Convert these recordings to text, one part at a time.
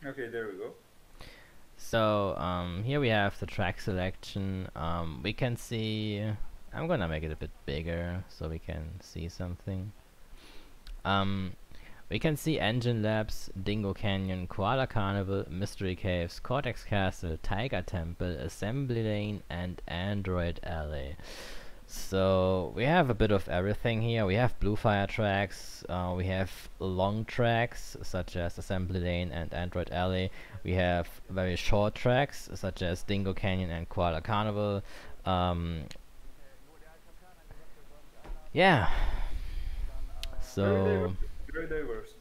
Okay, there we go. So here we have the track selection. We can see. I'm gonna make it a bit bigger so we can see something. Um, we can see Engine Labs, Dingo Canyon, Koala Carnival, Mystery Caves, Cortex Castle, Tiger Temple, Assembly Lane, and Android Alley. So we have a bit of everything here. We have blue fire tracks, we have long tracks such as Assembly Lane and Android Alley. We have very short tracks such as Dingo Canyon and Koala Carnival. Um, yeah, Very so diverse. Very diverse.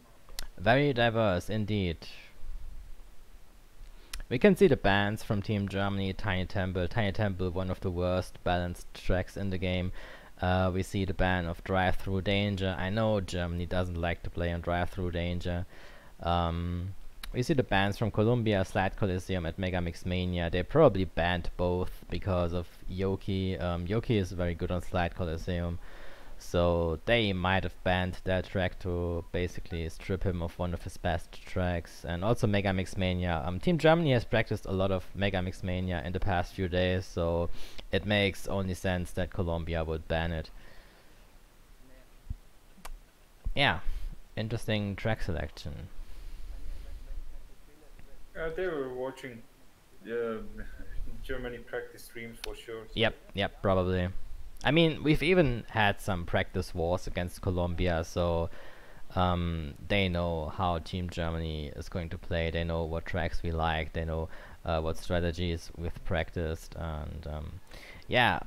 very diverse indeed. We can see the bands from Team Germany, Tiny Temple. Tiny Temple, one of the worst balanced tracks in the game. We see the ban of Drive Through Danger. I know Germany doesn't like to play on Drive Through Danger. We see the bans from Colombia, Slide Coliseum, and Mega Mix Mania. They probably banned both because of Yoki. Yoki is very good on Slide Coliseum. So they might have banned that track to basically strip him of one of his best tracks. And also Mega Mix Mania. Team Germany has practiced a lot of Mega Mix Mania in the past few days, so it makes only sense that Colombia would ban it. Yeah, interesting track selection. They were watching uh, Germany practice streams for sure. So Yep, probably. I mean, we've even had some practice wars against Colombia, so they know how Team Germany is going to play. They know what tracks we like. They know what strategies we've practiced, and yeah,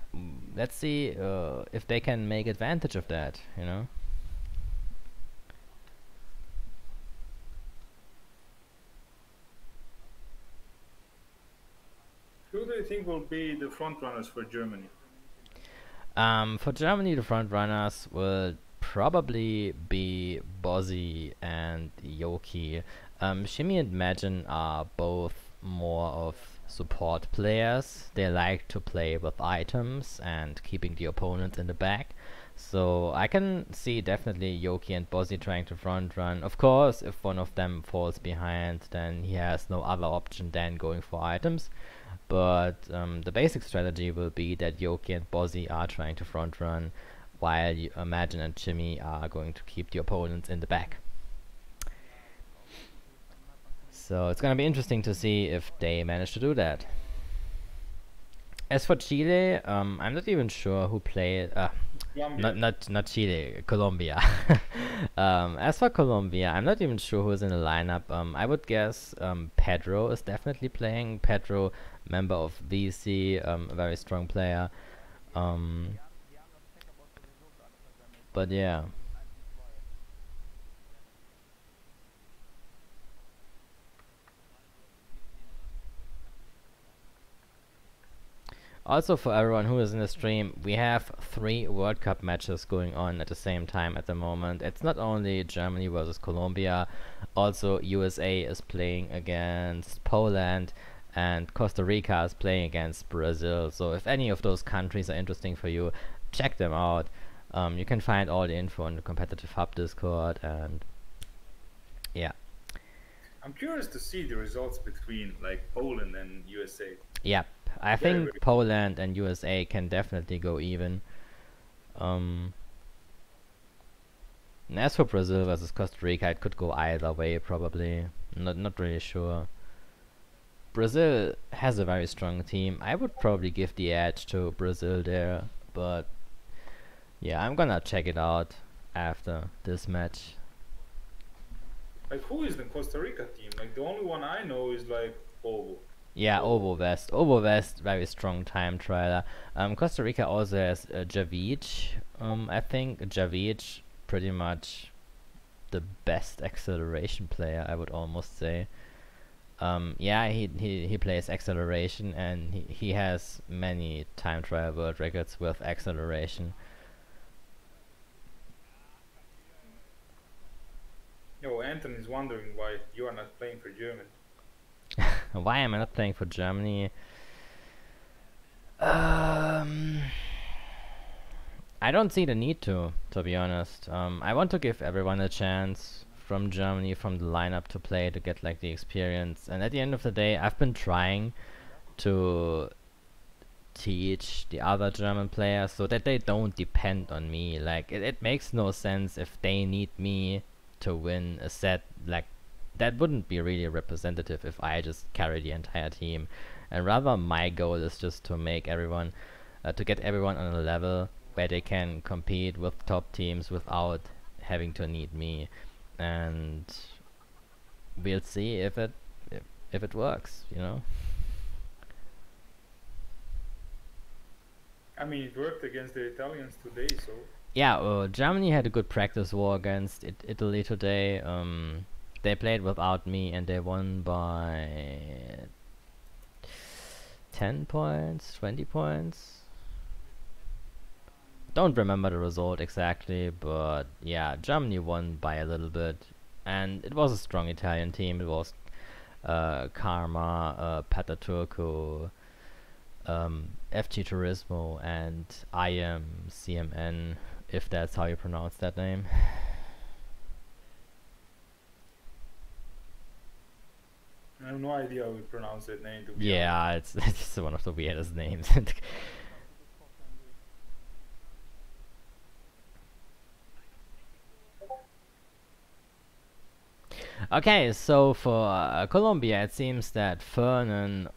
let's see if they can make advantage of that. You know. who do you think will be the front runners for Germany? For Germany, the front runners will probably be Bozzy and Yoki. Shimmy and Majin are both more of support players. They like to play with items and keeping the opponent in the back. So I can see definitely Yoki and Bozzy trying to front run. Of course, if one of them falls behind, then he has no other option than going for items. But the basic strategy will be that Yoki and Bozzy are trying to front run, while Imagine and Jimmy are going to keep the opponents in the back. So it's gonna be interesting to see if they manage to do that. As for Chile, I'm not even sure who played. Colombia. Not Chile, Colombia. As for Colombia, I'm not even sure who's in the lineup. I would guess Pedro is definitely playing. Pedro, member of VC, a very strong player. Um, but yeah. Also, for everyone who is in the stream, we have 3 World Cup matches going on at the same time at the moment. It's not only Germany versus Colombia, also USA is playing against Poland, and Costa Rica is playing against Brazil. So if any of those countries are interesting for you, check them out. You can find all the info on the competitive hub Discord, and yeah. I'm curious to see the results between like Poland and USA. Yep. I Very, think very Poland and USA can definitely go even. Um, And as for Brazil versus Costa Rica, it could go either way probably. Not really sure. Brazil has a very strong team. I would probably give the edge to Brazil there, but yeah, I'm gonna check it out after this match. like who is the Costa Rica team? Like the only one I know is like Ovo. Yeah, Ovo. Ovo West. Ovo West, very strong time trialer. Costa Rica also has Javic. I think Javic pretty much the best acceleration player, I would almost say. Yeah, he plays acceleration, and he has many time trial world records with acceleration. Yo, Anthony's wondering why you are not playing for Germany. Why am I not playing for Germany? Um, I don't see the need to be honest. I want to give everyone a chance from Germany, from the lineup to play to get like the experience. And at the end of the day, I've been trying to teach the other German players so that they don't depend on me. Like it makes no sense if they need me to win a set. Like that wouldn't be really representative if I just carry the entire team. And rather my goal is just to make everyone to get everyone on a level where they can compete with top teams without having to need me. And we'll see if it works, you know. I mean, it worked against the Italians today, so. Yeah, Germany had a good practice war against Italy today. They played without me and they won by 10 points, 20 points. Don't remember the result exactly, but yeah, Germany won by a little bit. And it was a strong Italian team. It was Karma, Pataturco, FG Turismo, and I am CMN, if that's how you pronounce that name. I have no idea how we pronounce that name, to be Yeah, it's one of the weirdest names. Okay, so for Colombia, it seems that Fernan,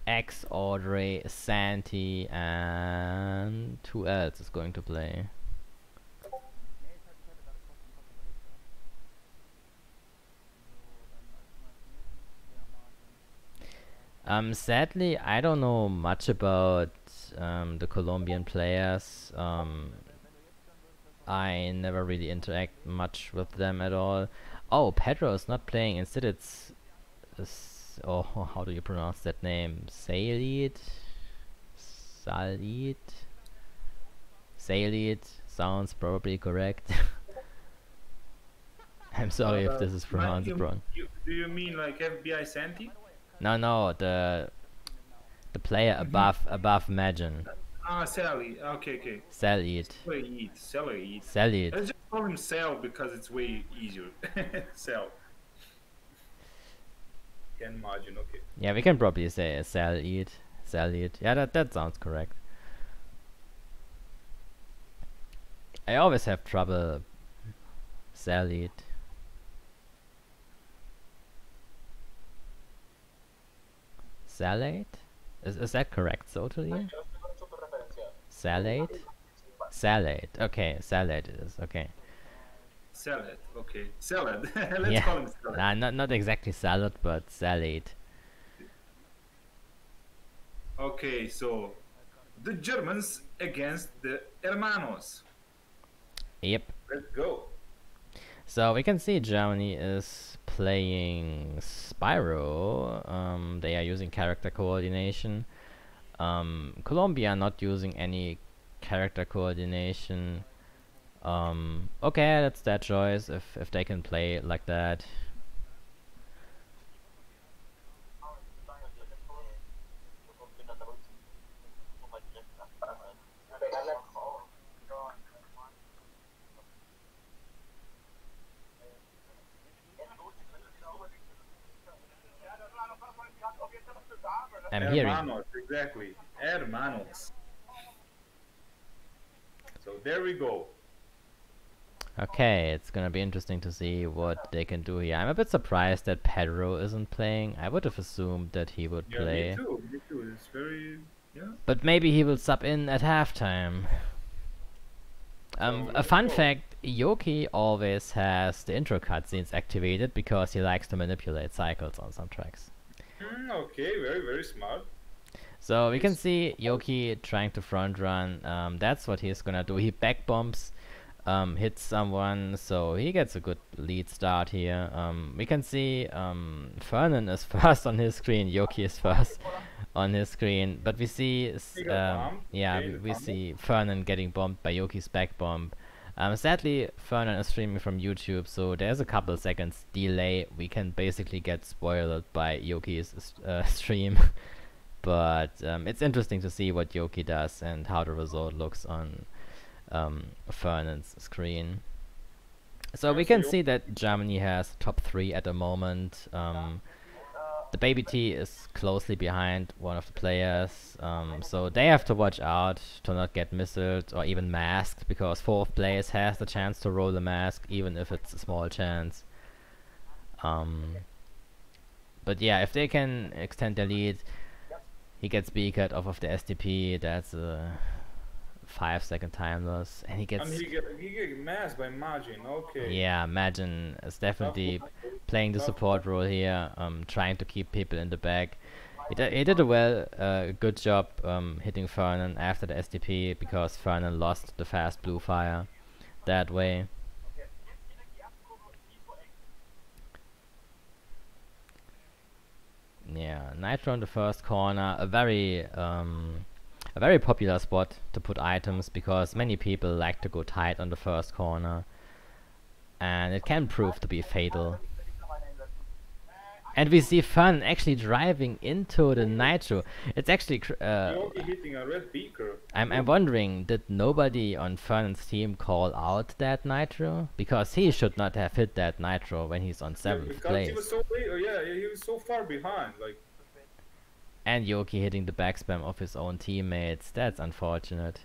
X, Audrey, Santi, and who else is going to play? Sadly, I don't know much about the Colombian players. I never really interact much with them at all. Oh, Pedro is not playing. Instead, it's oh, how do you pronounce that name? Salid, Salid sounds probably correct. I'm sorry if this is pronounced wrong. Do you mean like FBI Santi? No, the player above Magin. Ah, Sally. Okay. Salid. Salid. Let's just call him Sal because it's way easier. Sal. Can imagine. Okay. Yeah, we can probably say Salid. Yeah, that sounds correct. I always have trouble. Salid. Salad? Is that correct totally? Salad? Salad. Okay, salad it is. Okay. Salad. Okay. Salad. Let's call him salad. Nah, not exactly salad, but salad. Okay, so the Germans against the Hermanos. Yep. Let's go. So we can see Germany is playing Spyro. They are using character coordination. Colombia not using any character coordination. Okay, that's their choice if they can play like that. I'm hearing. Exactly. Hermanos. So there we go. Okay, it's gonna be interesting to see what they can do here. I'm a bit surprised that Pedro isn't playing. I would have assumed that he would play. Me too. It's very, yeah. But maybe he will sub in at halftime. A fun fact, Yoki always has the intro cutscenes activated because he likes to manipulate cycles on some tracks. Okay, very smart. So we can see Yoki trying to front run. That's what he's gonna do. He back bombs, hits someone, so he gets a good lead start here. We can see Fernan is first on his screen. Yoki is first on his screen, but we see we see Fernan getting bombed by Yoki's back bomb. Sadly, Fernan is streaming from YouTube, so there's a couple seconds delay. We can basically get spoiled by Yoki's stream. But it's interesting to see what Yoki does and how the result looks on Fernand's screen. So Yeah, we so can you see that Germany has top 3 at the moment. The baby T is closely behind one of the players, so they have to watch out to not get missiled or even masked, because fourth place has the chance to roll the mask, even if it's a small chance. But yeah, if they can extend their lead, he gets B-cut off of the SDP. That's a 5-second time loss, and he and gets. he get masked by Majin. Okay, Yeah, imagine is tough definitely one. playing the Tough support role here, trying to keep people in the back. He did a good job hitting Fernan after the SDP, because Fernan lost the fast blue fire that way. Yeah, Nitro in the first corner, a very popular spot to put items, because many people like to go tight on the first corner, and it can prove to be fatal. And we see Fun actually driving into the Nitro. It's actually Yogi hitting a red beaker. I'm wondering, did nobody on Fernand's team call out that Nitro? Because he should not have hit that Nitro when he's on Yeah, 7th because he was place. so late. Yeah, he was so far behind. Like, And Yoki hitting the backspam of his own teammates. That's unfortunate.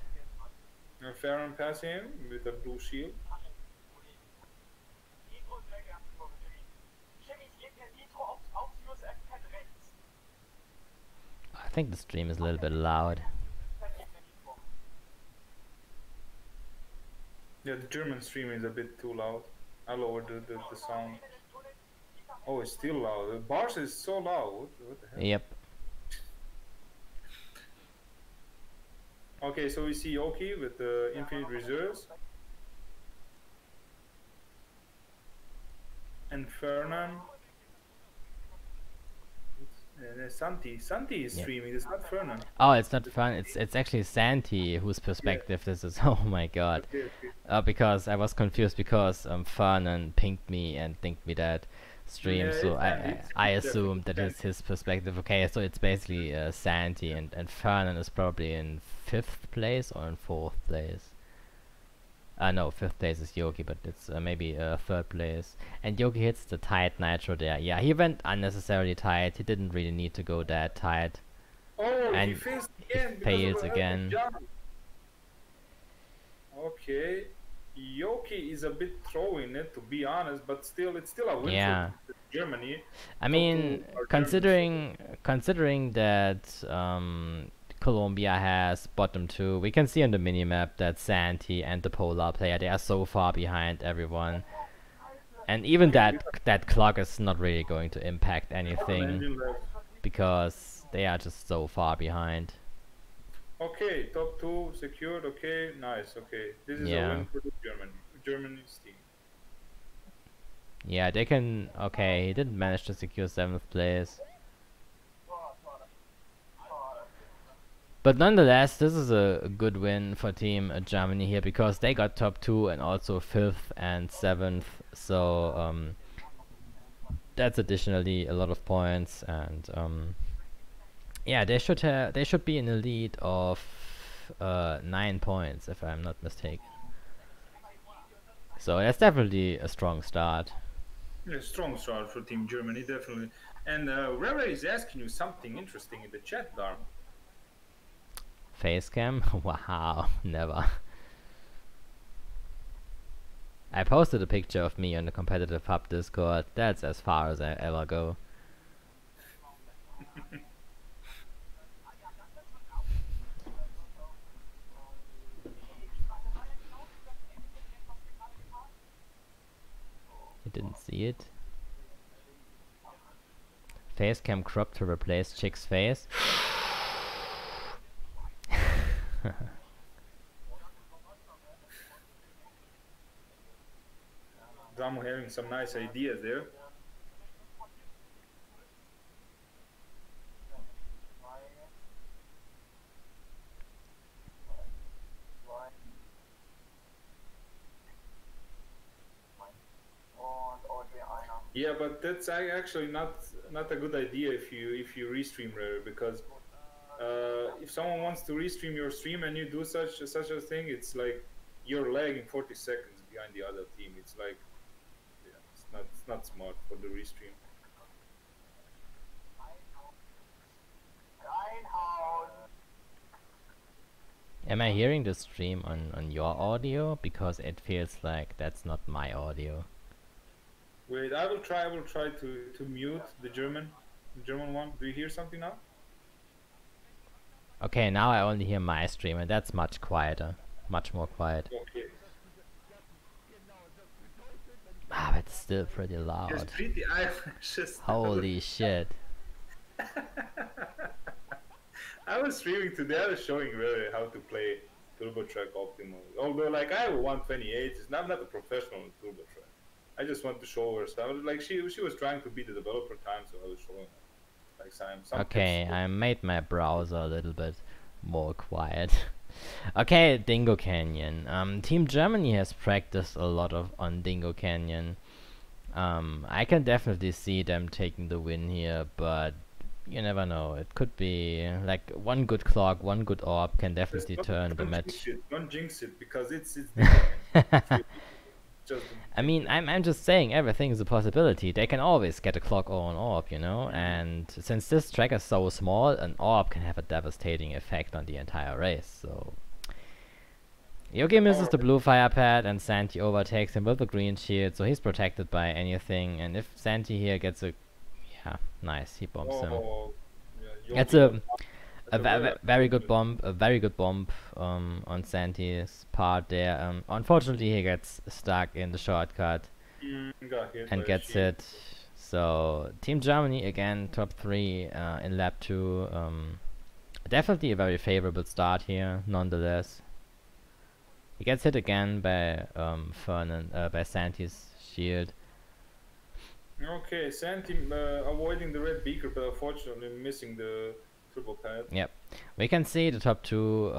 Farron passing him with a blue shield. I think the stream is a little bit loud. Yeah, the German stream is a bit too loud. I lowered the sound. Oh, it's still loud. The bars is so loud. What the hell? Yep. Okay, so we see Yoki with the infinite reserves. And Fernan. Santi. Santi is Yep. streaming. It's not Fernan. Oh, it's not fun. It's actually Santi whose perspective this is. Oh my god. Okay, okay. Because I was confused, because Fernan pinged me and linked me that stream, Yeah, so it's Santi. I It's definitely assumed that Santi. is his perspective. Okay, so it's basically Santi, and Fernan is probably in 5th place or in 4th place. No, 5th place is Yogi, but it's maybe 3rd place. And Yogi hits the tight Nitro there. Yeah, he went unnecessarily tight. He didn't really need to go that tight. Oh, he And faced he again because of fails a healthy again. jump. Okay. Yoki is a bit throwing it, to be honest, but still, it's still a win Yeah. for Germany. I Top mean, two are Germans, considering that Colombia has bottom 2, we can see on the minimap that Santi and the Polar player, they are so far behind everyone. And even that clock is not really going to impact so anything, engine left. because they are just so far behind. Okay, top two secured. Okay, nice. Okay, this is a Yeah. win for the Germany's team. Yeah, they can. Okay, he didn't manage to secure 7th place. But nonetheless, this is a good win for Team Germany here, because they got top 2 and also 5th and 7th. So that's additionally a lot of points, and yeah, they should be in a lead of 9 points, if I'm not mistaken. So that's definitely a strong start. Yeah, strong start for Team Germany, definitely. And Rere is asking you something interesting in the chat, Darm. Facecam? Wow, never. I posted a picture of me on the competitive hub Discord. That's as far as I ever go. You didn't see it? Facecam crop to replace chick's face. Damu having some nice ideas there. Yeah, but that's actually not a good idea if you restream Rare, because if someone wants to restream your stream and you do such a thing, it's like you're lagging 40 seconds behind the other team. It's like It's not smart for the restream. Am I hearing the stream on your audio? Because it feels like that's not my audio. Wait, I will try to mute the German one. Do you hear something now? Okay, now I only hear my stream, and that's much quieter. Much more quiet. Okay. Ah, but it's still pretty loud. It's pretty. I just Holy shit. I was streaming today. I was showing really how to play Turbo Track optimally. Although, like, I have a 128. I'm not a professional in Turbo Track. I just want to show her stuff. Like, she was trying to beat the developer time, so I was showing her like some Okay, tips. I made my browser a little bit more quiet. Okay, Dingo Canyon. Team Germany has practiced a lot on Dingo Canyon. I can definitely see them taking the win here, but you never know. It could be like one good clock, one good orb can definitely turn the match. Don't jinx it because it's just. I mean, I'm just saying everything is a possibility. They can always get a clock or an orb, you know. And since this track is so small, an orb can have a devastating effect on the entire race. So Yogi misses the blue fire pad, and Santi overtakes him with the green shield, so he's protected by anything. And if Santi here gets a, yeah, nice, he bombs him. Yeah, It's a very good bomb, on Santi's part there. Unfortunately, he gets stuck in the shortcut and gets hit. So Team Germany again top 3 in lap 2. Definitely a very favorable start here, nonetheless. He gets hit again by by Santi's shield. Okay, Santi avoiding the red beaker, but unfortunately missing the turbo pad. Yep, we can see the top 2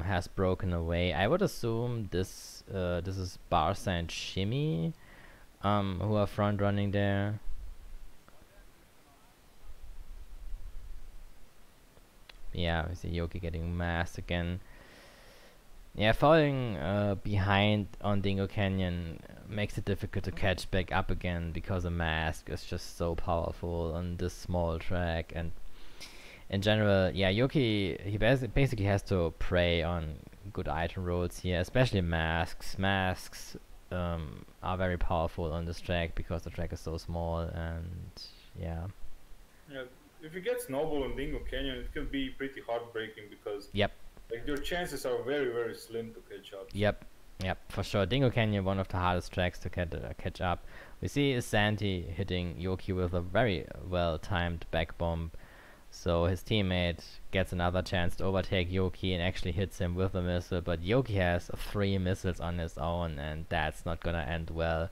has broken away. I would assume this is Barca and Shimmy who are front running there. Yeah, we see Yoki getting masked again. Yeah, falling behind on Dingo Canyon makes it difficult to catch back up again because a mask is just so powerful on this small track. And in general, yeah, Yoki, he basically has to prey on good item rolls here, especially masks. Masks are very powerful on this track because the track is so small, and yeah. Yeah, if you get snowball on Dingo Canyon, it can be pretty heartbreaking because Yep. Like your chances are very, very slim to catch up. Yep, for sure. Dingo Canyon, one of the hardest tracks to catch up. We see Santi hitting Yoki with a very well-timed back bomb. So his teammate gets another chance to overtake Yoki and actually hits him with a missile. But Yoki has 3 missiles on his own, and that's not gonna end well.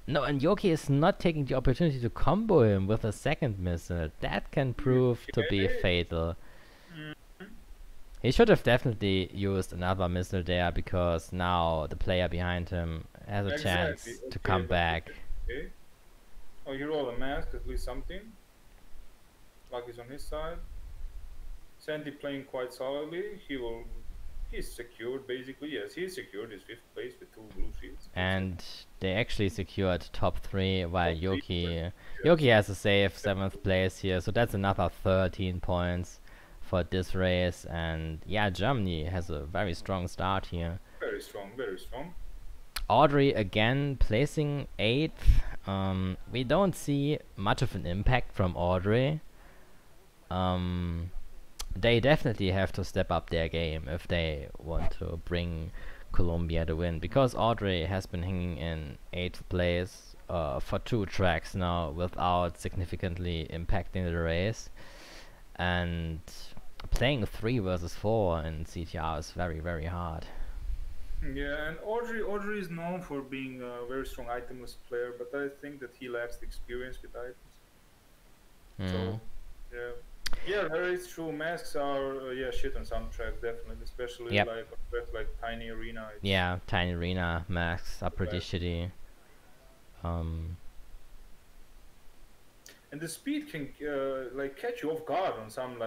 No, and Yoki is not taking the opportunity to combo him with a second missile. That can prove to be fatal. He should have definitely used another missile there, because now the player behind him has a chance to come back. Okay. Oh, he rolled a mask, at least something. Luck is on his side. Sandy playing quite solidly. He's secured basically. Yes, he's secured his 5th place with 2 blue shields. And they actually secured top 3 while Yoki has a safe 7th place here, so that's another 13 points for this race. And yeah, Germany has a very strong start here. Very strong, very strong. Audrey again placing 8th. We don't see much of an impact from Audrey. They definitely have to step up their game if they want to bring Colombia the win, because Audrey has been hanging in 8th place for 2 tracks now without significantly impacting the race. And playing 3 versus 4 in CTR is very, very hard. Yeah, and Audrey is known for being a very strong itemless player, but I think that he lacks the experience with items. So, yeah, very true. Masks are shit on some tracks, definitely, especially like Tiny Arena. Yeah, Tiny Arena masks are pretty shitty. And the speed can like catch you off guard on some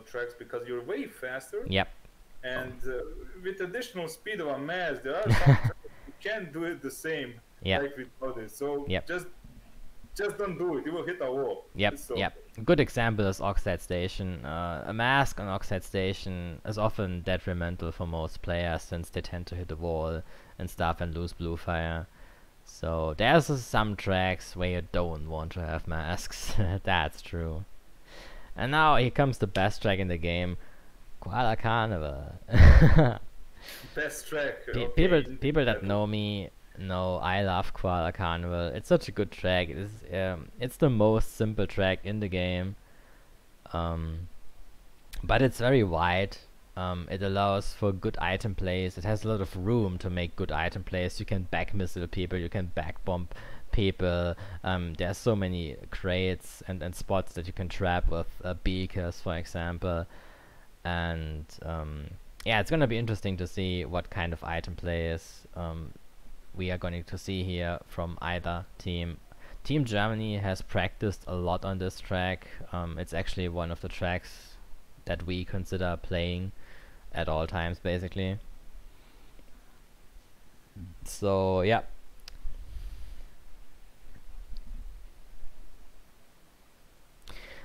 tracks because you're way faster. Yep. And with additional speed of a mask, there are some tracks you can't do it the same. Yep. Like without it. So just Just don't do it. You will hit a wall. Yep, So, yep. A good example is Oxide Station. A mask on Oxide Station is often detrimental for most players since they tend to hit a wall and stuff and lose blue fire. So there's some tracks where you don't want to have masks. That's true. And now here comes the best track in the game, Koala Carnival. best track. People that know me know I love Koala Carnival. It's such a good track. It's the most simple track in the game, but it's very wide. It allows for good item plays. It has a lot of room to make good item plays. You can back missile people. You can back bomb people. There's so many crates and spots that you can trap with beakers, for example. And yeah, it's gonna be interesting to see what kind of item plays we are going to see here from either team. Team Germany has practiced a lot on this track. It's actually one of the tracks that we consider playing at all times, basically. So yeah.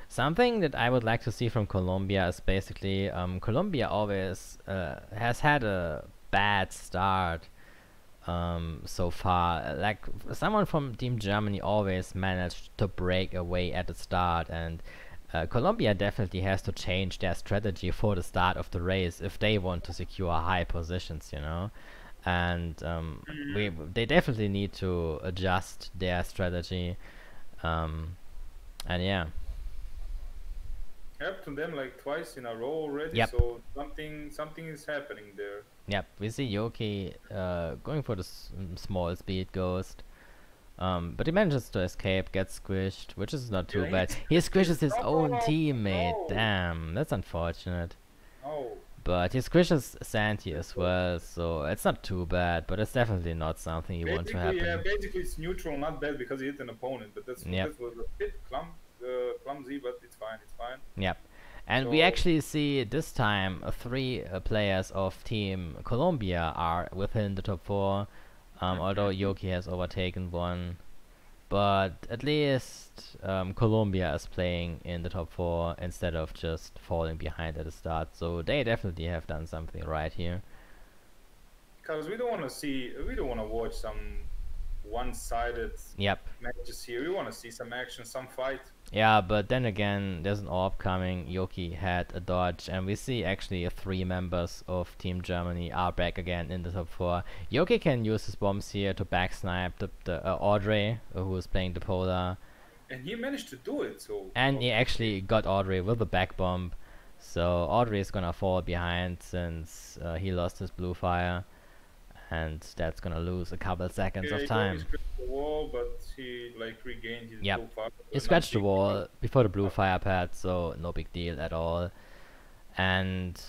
Something that I would like to see from Colombia is basically Colombia always has had a bad start so far. Like someone from Team Germany always managed to break away at the start, and Colombia definitely has to change their strategy for the start of the race if they want to secure high positions, you know. And they definitely need to adjust their strategy. And yeah. Happened to them like twice in a row already. Yep. So something is happening there. Yep, we see Yoki going for the small speed ghost. But he manages to escape, gets squished, which is not too bad. He squishes his own teammate. No. Damn, that's unfortunate. No. But he squishes Santi as well, so it's not too bad, but it's definitely not something you want to happen. Yeah, basically it's neutral, not bad because he hit an opponent, but that was a bit clumsy, but it's fine, it's fine. Yep. And so we actually see this time 3 players of Team Colombia are within the top 4, although Yoki has overtaken one. But at least Colombia is playing in the top 4 instead of just falling behind at the start. So they definitely have done something right here. Because we don't want to watch some one-sided matches here. We want to see some action, some fight. Yeah, but then again, there's an orb coming. Yoki had a dodge, and we see actually 3 members of Team Germany are back again in the top 4. Yoki can use his bombs here to back snipe the Audrey, who is playing the Polar. And he managed to do it, so... And he actually got Audrey with the back bomb. So Audrey is gonna fall behind since he lost his blue fire. And that's gonna lose a couple seconds of time. He scratched the wall, but he like regained his blue fire. He scratched the wall before the blue fire pad, so no big deal at all. And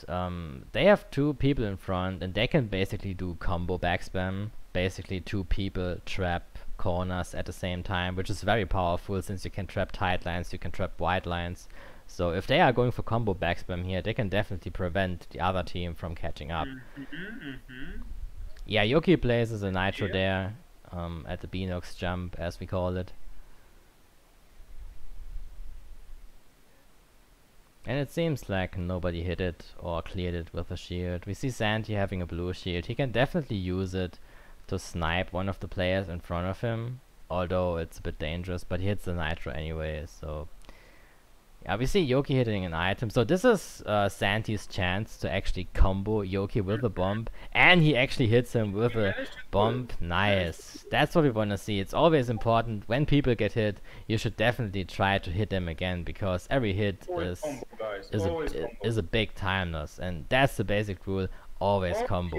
they have 2 people in front, and they can basically do combo backspam. Basically 2 people trap corners at the same time, which is very powerful since you can trap tight lines, you can trap wide lines. So if they are going for combo backspam here, they can definitely prevent the other team from catching up. Yeah, Yoki places a nitro there at the Beanox jump, as we call it. And it seems like nobody hit it or cleared it with a shield. We see Santi having a blue shield. He can definitely use it to snipe one of the players in front of him, although it's a bit dangerous, but he hits the nitro anyway, so... Yeah, we see Yoki hitting an item. So this is Santi's chance to actually combo Yoki with a bomb. And he actually hits him with a bomb. Nice. That's what we want to see. It's always important when people get hit, you should definitely try to hit them again, because every hit is a big time loss. And that's the basic rule. Always combo.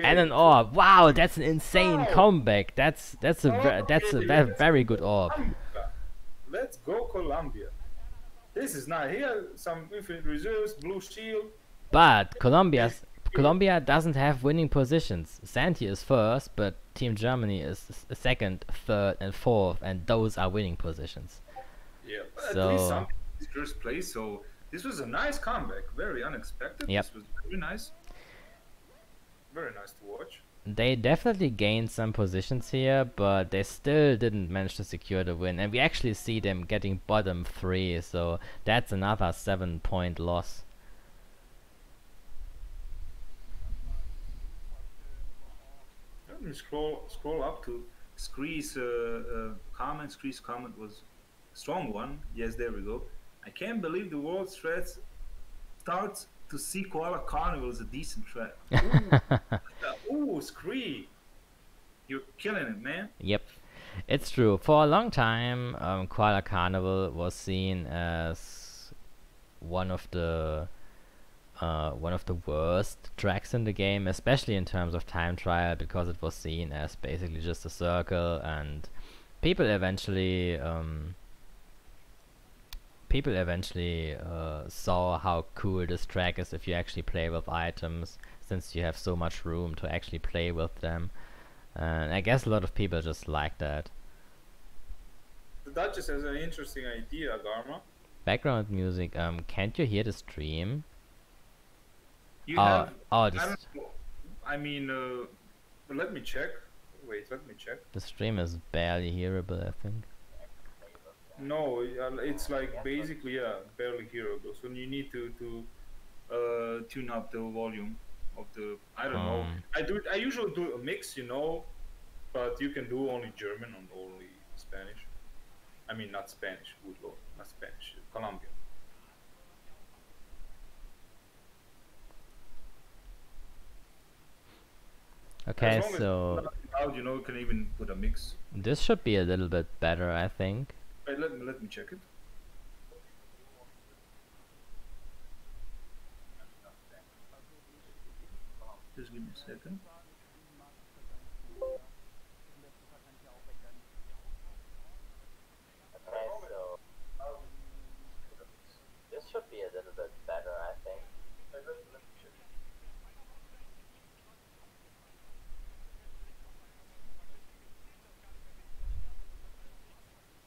And an orb. Wow, that's an insane comeback. That's a very good orb. Let's go Colombia. This is nice. Here, some infinite reserves, blue shield. But Colombia doesn't have winning positions. Santi is first, but Team Germany is second, third, and fourth, and those are winning positions. Yeah, but at least something is first place. So this was a nice comeback, very unexpected. This was very nice to watch. they definitely gained some positions here, but they still didn't manage to secure the win. And we actually see them getting bottom 3, so that's another 7-point loss. Let me scroll up to Scree's comment. Scree's comment was a strong one. Yes, there we go. I can't believe the world threats starts to see Koala Carnival as a decent threat. Ooh, Scree, you're killing it, man. Yep, it's true. For a long time, Koala Carnival was seen as one of the worst tracks in the game, especially in terms of time trial, because it was seen as basically just a circle, and people eventually saw how cool this track is if you actually play with items, since you have so much room to actually play with them. And I guess a lot of people just like that. The Duchess has an interesting idea, Garma. Background music, can't you hear the stream? You have. I don't know. I mean, let me check. Wait, let me check. The stream is barely hearable, I think. No, it's like basically barely hearable. So you need to tune up the volume of the. I don't know. I usually do a mix, but you can do only German and only Spanish. I mean, not Spanish. Good lord, not Spanish. Colombian. Okay, so loud, you can even put a mix. This should be a little bit better, I think. Wait, let me check it. Just give me a second. Okay, so this should be a little bit better, I think.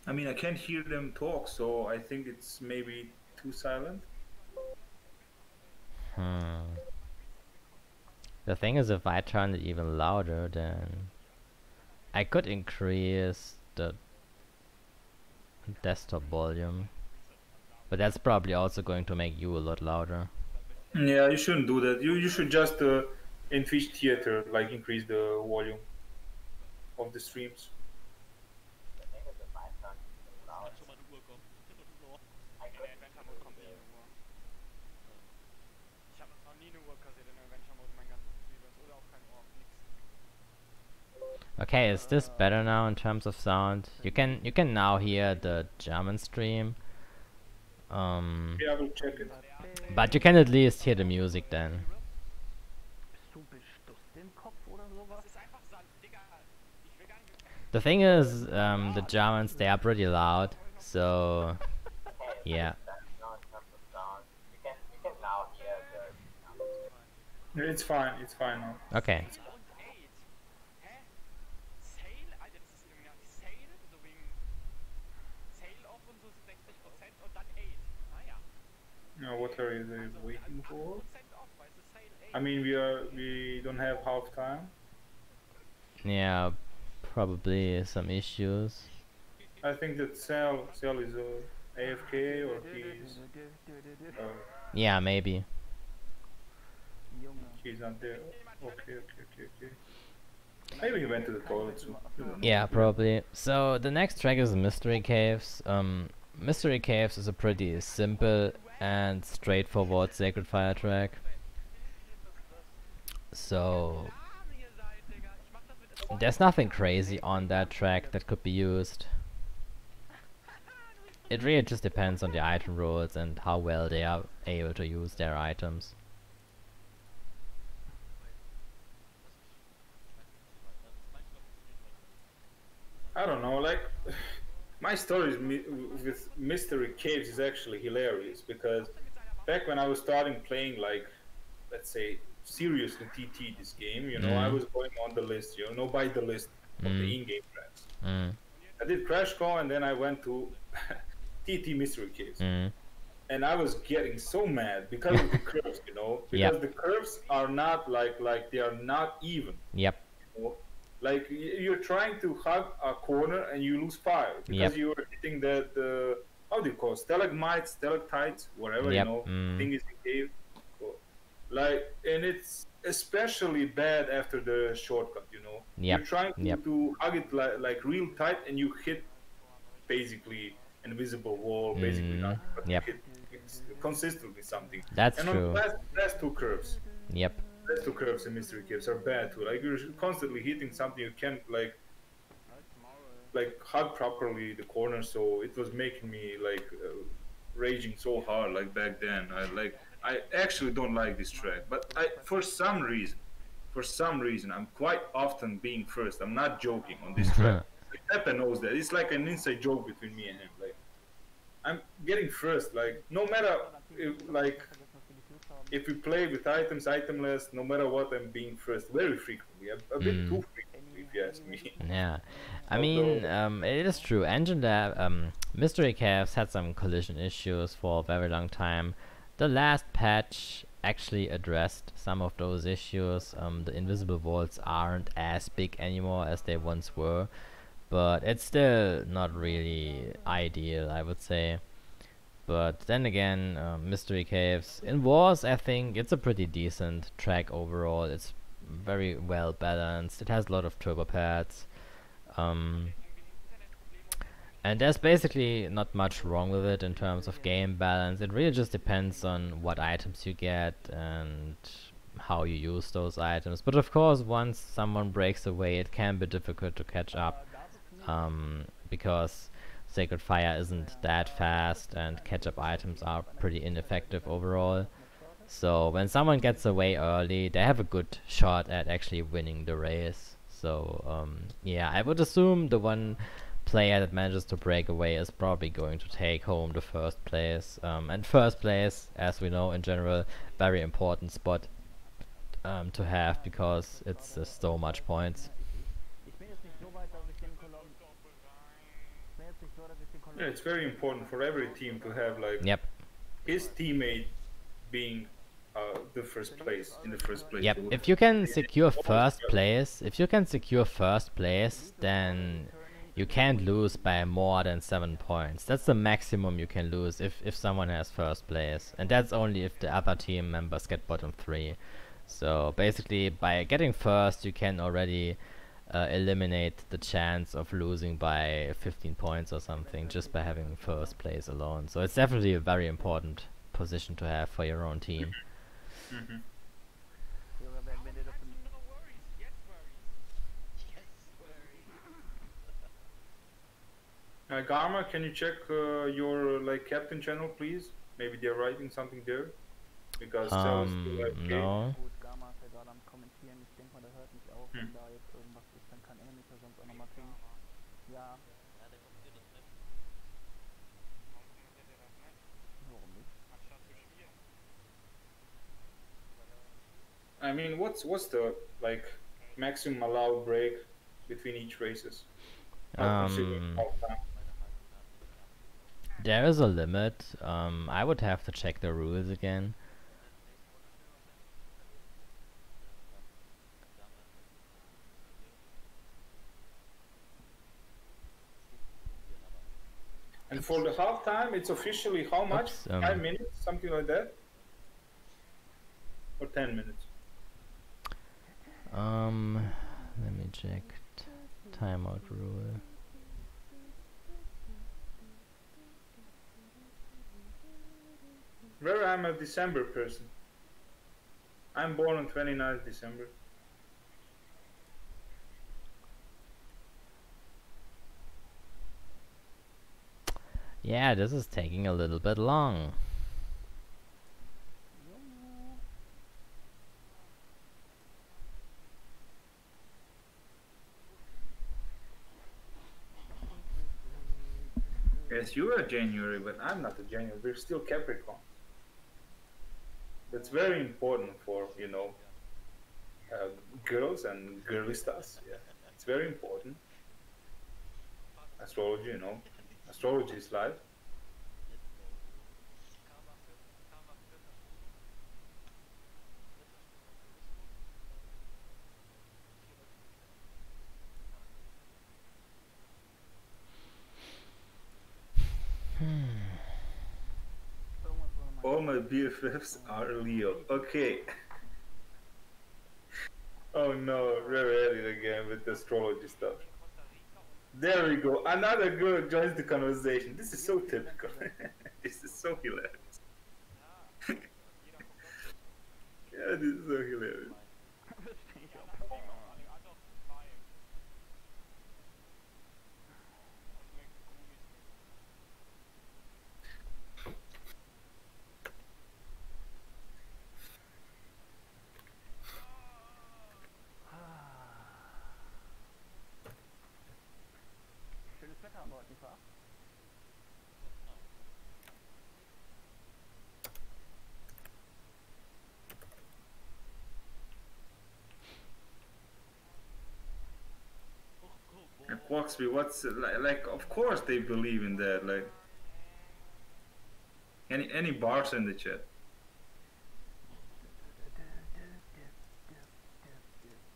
I mean, I can't hear them talk, so I think it's maybe too silent. The thing is, if I turn it even louder, then I could increase the desktop volume, but that's probably also going to make you a lot louder. Yeah, you shouldn't do that. You should just in Twitch Theater like increase the volume of the streams. Okay, is this better now in terms of sound? You can now hear the German stream. Yeah, I will check it. But you can at least hear the music then. The thing is, the Germans, they are pretty loud, so yeah. It's fine now. Okay. Now, what are they waiting for? I mean, we don't have half time. Yeah, probably some issues. I think that Cell is AFK or he's. Yeah, maybe. He's not there. Okay. Maybe he went to the toilet too. Yeah, probably. So the next track is Mystery Caves. Mystery Caves is a pretty simple and straightforward Sacred Fire track. So there's nothing crazy on that track that could be used. It really just depends on the item rolls and how well they are able to use their items. I don't know, like my story with Mystery Caves is actually hilarious because back when I was starting playing, like, let's say, seriously TT this game, I was going on the list, by the list of the in-game tracks. I did Crash Call and then I went to TT Mystery Caves. And I was getting so mad because of the curves, because the curves are not like they are not even. Yep. know? Like you're trying to hug a corner and you lose fire because Yep. you are hitting the how do you call it? Stalagmites, stalactites, whatever, you Yep. know, thing is in cave. So, like, and it's especially bad after the shortcut, you know. You're Yep. trying Yep. to hug it like real tight and you hit basically invisible wall, basically nothing, but you Yep. hit consistently something. That's And on true. last two curves, Yep. last two curves in mystery caves are bad too. Like you're constantly hitting something you can't like hug properly the corner. So it was making me like raging so hard like back then. I actually don't like this track, but I for some reason I'm quite often being first. I'm not joking on this track. Like, Pepe knows that. It's like an inside joke between me and him. Like I'm getting first. Like no matter if we play with items, itemless, no matter what, I'm being first very frequently. A bit too frequently, if you ask me. Yeah, I Although, mean, it is true. Engine Lab, Mystery Calves had some collision issues for a very long time. The last patch actually addressed some of those issues. The invisible walls aren't as big anymore as they once were, but it's still not really ideal, I would say. But then again, Mystery Caves in Wars, I think it's a pretty decent track overall. It's very well balanced. It has a lot of turbo pads. Um, and there's basically not much wrong with it in terms of game balance. It really just depends on what items you get and how you use those items. But of course, once someone breaks away, it can be difficult to catch up, because Sacred Fire isn't that fast and catch-up items are pretty ineffective overall. So when someone gets away early, they have a good shot at actually winning the race. So yeah, I would assume the one player that manages to break away is probably going to take home the first place. And first place, as we know in general, very important spot to have because it's so much points. yeah, it's very important for every team to have like Yep. his teammate being the first place in the first place. Yep. To If you can it secure always first place, then you can't lose by more than 7 points. That's the maximum you can lose if someone has first place, and that's only if the other team members get bottom 3. So basically, by getting first, you can already eliminate the chance of losing by 15 points or something just by having first place alone. So it's definitely a very important position to have for your own team. Mhm. Garma, can you check your like captain channel, please? Maybe they're writing something there because Cell is still AFK. No. Hmm. I mean, what's the like maximum allowed break between each races? Not considering Um, half time. there is a limit. I would have to check the rules again. And for the half time, it's officially how much? Oops. 5 minutes, something like that, or 10 minutes. Let me check timeout rule. Where I'm a December person. I'm born on 29th December. Yeah, this is taking a little bit long. Yes, you are January, but I'm not a January. We're still Capricorn. That's very important for girls and girly stuff. Yeah, it's very important. Astrology, astrology is life. All my BFFs are Leo. Okay. Oh no, we're at it again with the astrology stuff. There we go. Another girl joins the conversation. This is so typical. This is so hilarious. Yeah, this is so hilarious. And Quaxby, what's like? Of course they believe in that. Like any bars in the chat.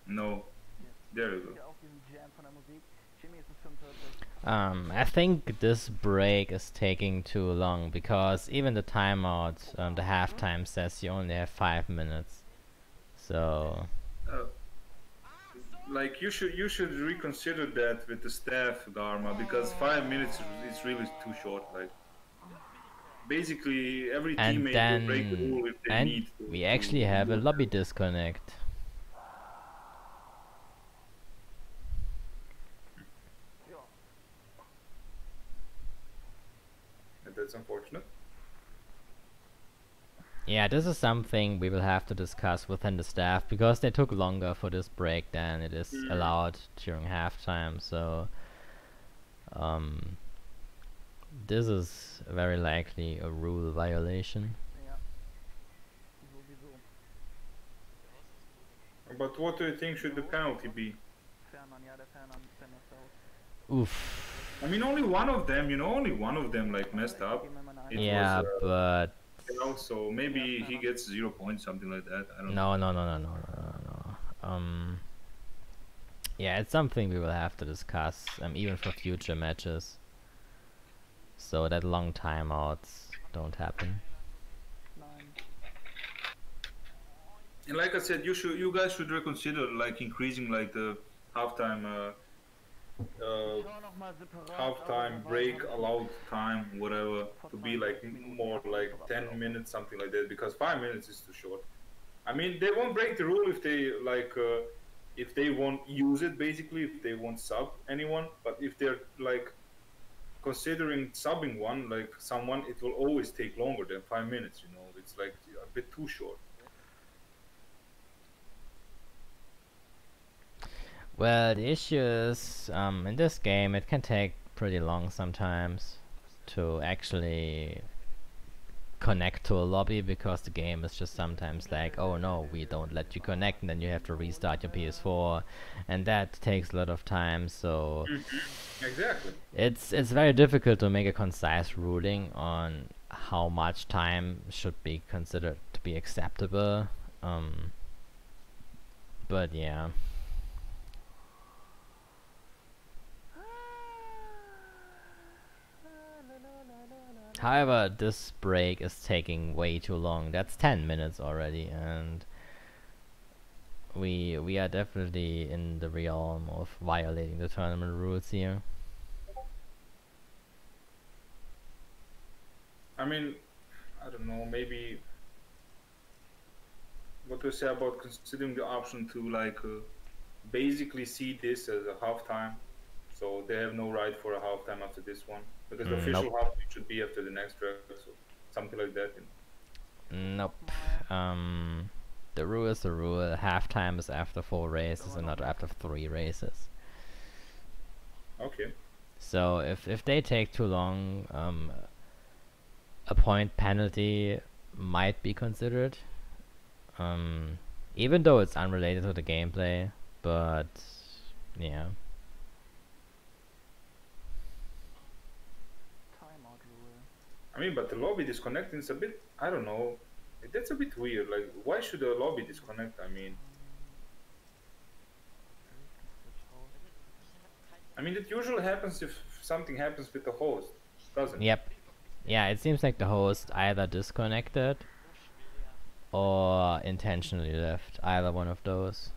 No, there we go. I think this break is taking too long because even the timeout, the halftime says you only have 5 minutes. So. Like you should reconsider that with the staff, Dharma, because 5 minutes is really too short. Like basically every And teammate will break the rule if they need to. We actually have a lobby disconnect. And that's unfortunate. Yeah, this is something we will have to discuss within the staff because they took longer for this break than it is allowed during halftime. So, this is very likely a rule violation. But what do you think should the penalty be? Oof. I mean, only one of them, only one of them like messed up. Yeah, but so maybe he gets 0 points, something like that. I don't know. No. Yeah, it's something we will have to discuss, even for future matches, so that long timeouts don't happen. And like I said, you guys should reconsider like increasing like the halftime break allowed time, whatever, to be like more like 10 minutes, something like that, because 5 minutes is too short. I mean, they won't break the rule if they like if they won't use it, basically, if they won't sub anyone. But if they're like considering subbing someone, it will always take longer than 5 minutes. It's like a bit too short. Well, the issue is, in this game, it can take pretty long sometimes to actually connect to a lobby, because the game is just sometimes like, oh no, we don't let you connect, and then you have to restart your PS4, and that takes a lot of time. So exactly, it's very difficult to make a concise ruling on how much time should be considered to be acceptable. But yeah. However, this break is taking way too long. That's 10 minutes already, and we are definitely in the realm of violating the tournament rules here. I mean, I don't know, maybe what to say about considering the option to like basically see this as a halftime, so they have no right for a halftime after this one, because the official halftime should be after the next track, so something like that. Nope. The rule is the rule. Halftime is after 4 races and not after 3 races. Okay. So if they take too long, a point penalty might be considered. Even though it's unrelated to the gameplay, but yeah. I mean, but the lobby disconnecting is a bit, I don't know, that's a bit weird. Like, why should a lobby disconnect? I mean, that usually happens if something happens with the host, doesn't it? Yep. Yeah, it seems like the host either disconnected or intentionally left. Either one of those.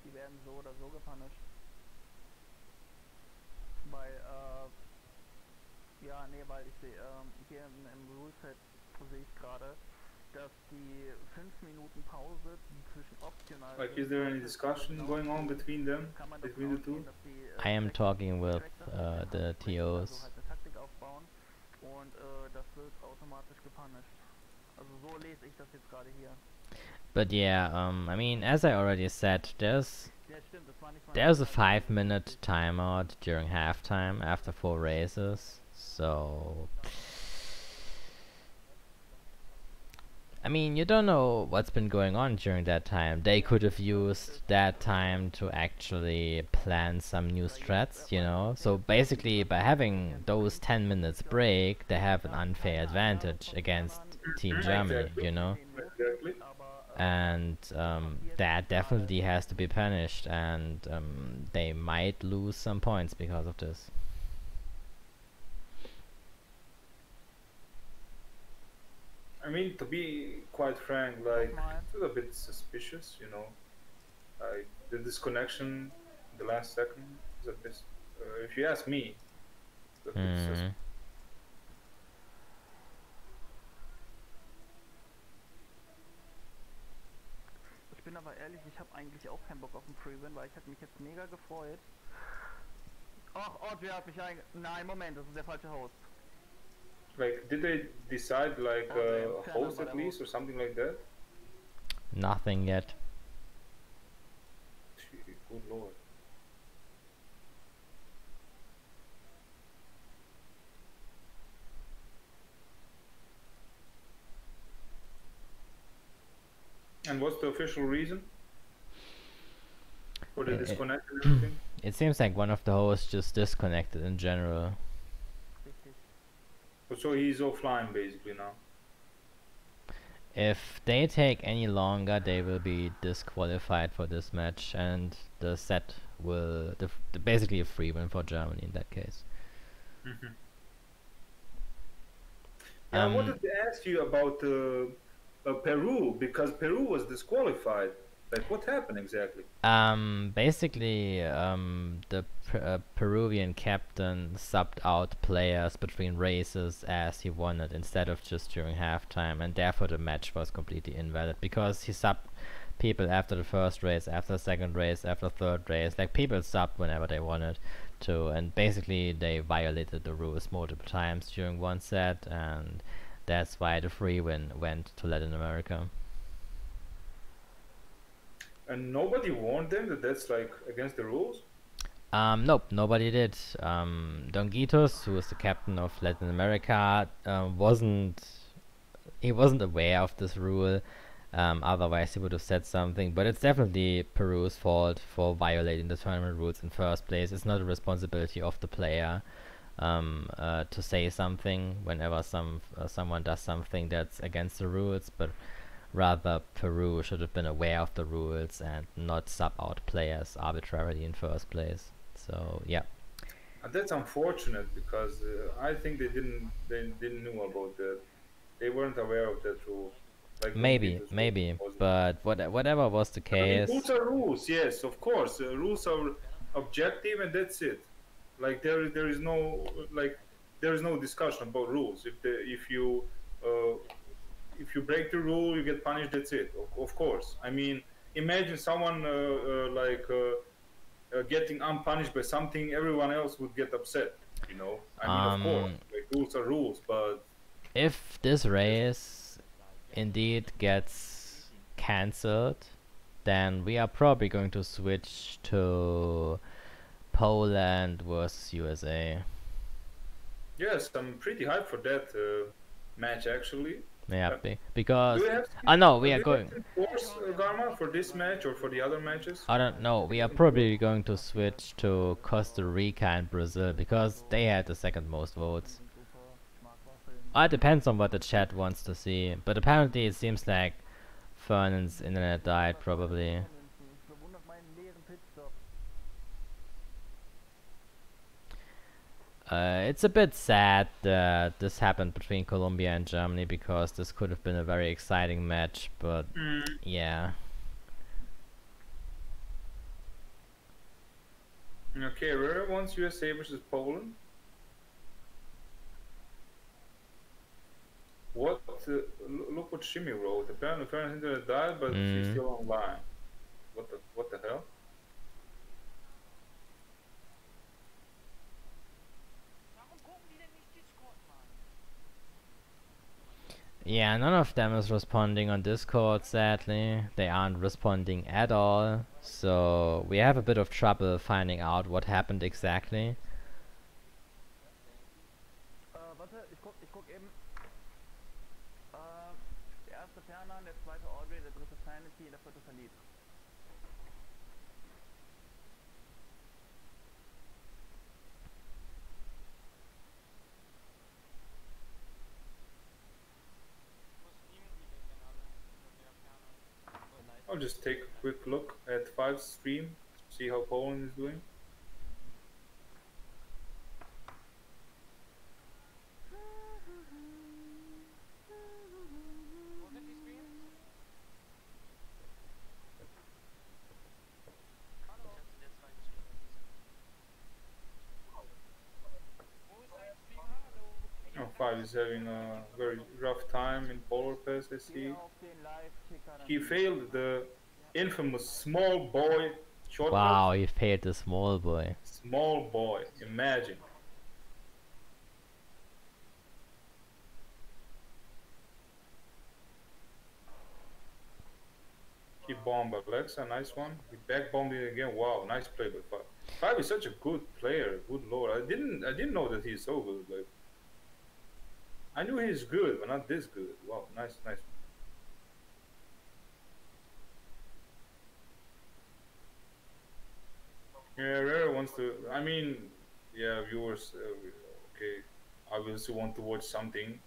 Die werden so oder so gepunished. Weil, ja, nee, weil ich sehe, hier im Ruleset sehe ich gerade, dass die 5 Minuten Pause zwischen optional Like, is there any discussion going on between them, kann man between davon the two? ausgehen, dass die I am talking with the also TOs. halt eine Taktik aufbauen und das wird automatisch gepunished. Also so lese ich das jetzt gerade hier. But yeah, I mean, as I already said, there's Ja, stimmt, das war nicht mal a 5-minute timeout during halftime after 4 races. So I mean, you don't know what's been going on during that time. They could have used that time to actually plan some new strats, you know? So basically, by having those 10 minutes break, they have an unfair advantage against Team Germany, Exactly. you know? Exactly. And that definitely has to be punished, and they might lose some points because of this. I mean, to be quite frank, like, it was a bit suspicious, you know. Like, the disconnection in the last second is a bit, if you ask me, it's a bit suspicious. Ich bin aber ehrlich, ich habe eigentlich auch keinen Bock auf einen Free-Win, weil ich hätte mich jetzt mega gefreut. Ach, Audrey hat mich Nein, Moment, das ist der falsche Host. Like, did they decide, like, host at least or something like that? Nothing yet. Good lord. And what's the official reason for the disconnect and everything? It seems like one of the hosts just disconnected in general. So he's offline basically now. If they take any longer, they will be disqualified for this match, and the set will basically a free win for Germany in that case. I wanted to ask you about Peru, because Peru was disqualified. Like, what happened exactly? Basically, the Peruvian captain subbed out players between races as he wanted instead of just during halftime, and therefore the match was completely invalid because he subbed people after the first race, after the second race, after the third race. Like, people subbed whenever they wanted to, and basically they violated the rules multiple times during one set, and that's why the free win went to Latin America. And nobody warned them that that's like against the rules? Nope, nobody did. Donguitos, who is the captain of Latin America, wasn't aware of this rule. Otherwise he would have said something. But it's definitely Peru's fault for violating the tournament rules in first place. It's not a responsibility of the player to say something whenever someone does something that's against the rules, but rather Peru should have been aware of the rules and not sub out players arbitrarily in first place. So yeah. That's unfortunate because I think they didn't know about that. They weren't aware of that rule. Like maybe, but whatever was the case. I mean, rules are rules, yes, of course. Rules are objective, and that's it. Like there is no discussion about rules. If you break the rule, you get punished. That's it. Of course. I mean, imagine someone getting unpunished by something. Everyone else would get upset. You know. I mean, of course, like, rules are rules. But if this race indeed gets cancelled, then we are probably going to switch to Poland versus USA. Yes, I'm pretty hyped for that match actually. Yeah, Uh, because do you have no, we do are you have going. some course, Garma, for this match or for the other matches? I don't know. We are probably going to switch to Costa Rica and Brazil because they had the second most votes. Sind super, ich mag Waffeln. It depends on what the chat wants to see, but apparently it seems like Fernand's internet died probably. Ich bewundere meinen leeren Pitstop. It's a bit sad that this happened between Colombia and Germany because this could have been a very exciting match, but yeah. Okay, Rare wants USA versus Poland. What? Look what Shimmy wrote. Apparently, Fernand's internet died, but she's still online. What the hell? Yeah, none of them is responding on Discord, sadly. They aren't responding at all, so we have a bit of trouble finding out what happened exactly. Warte, ich guck eben. Der erste Fernand, der zweite Audrey, der dritte Sanity, der vierte Verlieb. I'll just take a quick look at 5's stream, see how Poland is doing. Oh, 5 is having a very rough time in Polar Pass, I see. He failed the infamous small boy shortcut. Wow, he failed the small boy. Small boy, imagine. He bombed Alexa, nice one. He back bombed it again. Wow, nice play by 5. 5 is such a good player. Good lord, I didn't know that he's so good. Like, I knew he's good, but not this good. Wow, nice. Yeah, Rare wants to. I mean, yeah, viewers. Okay, obviously want to watch something.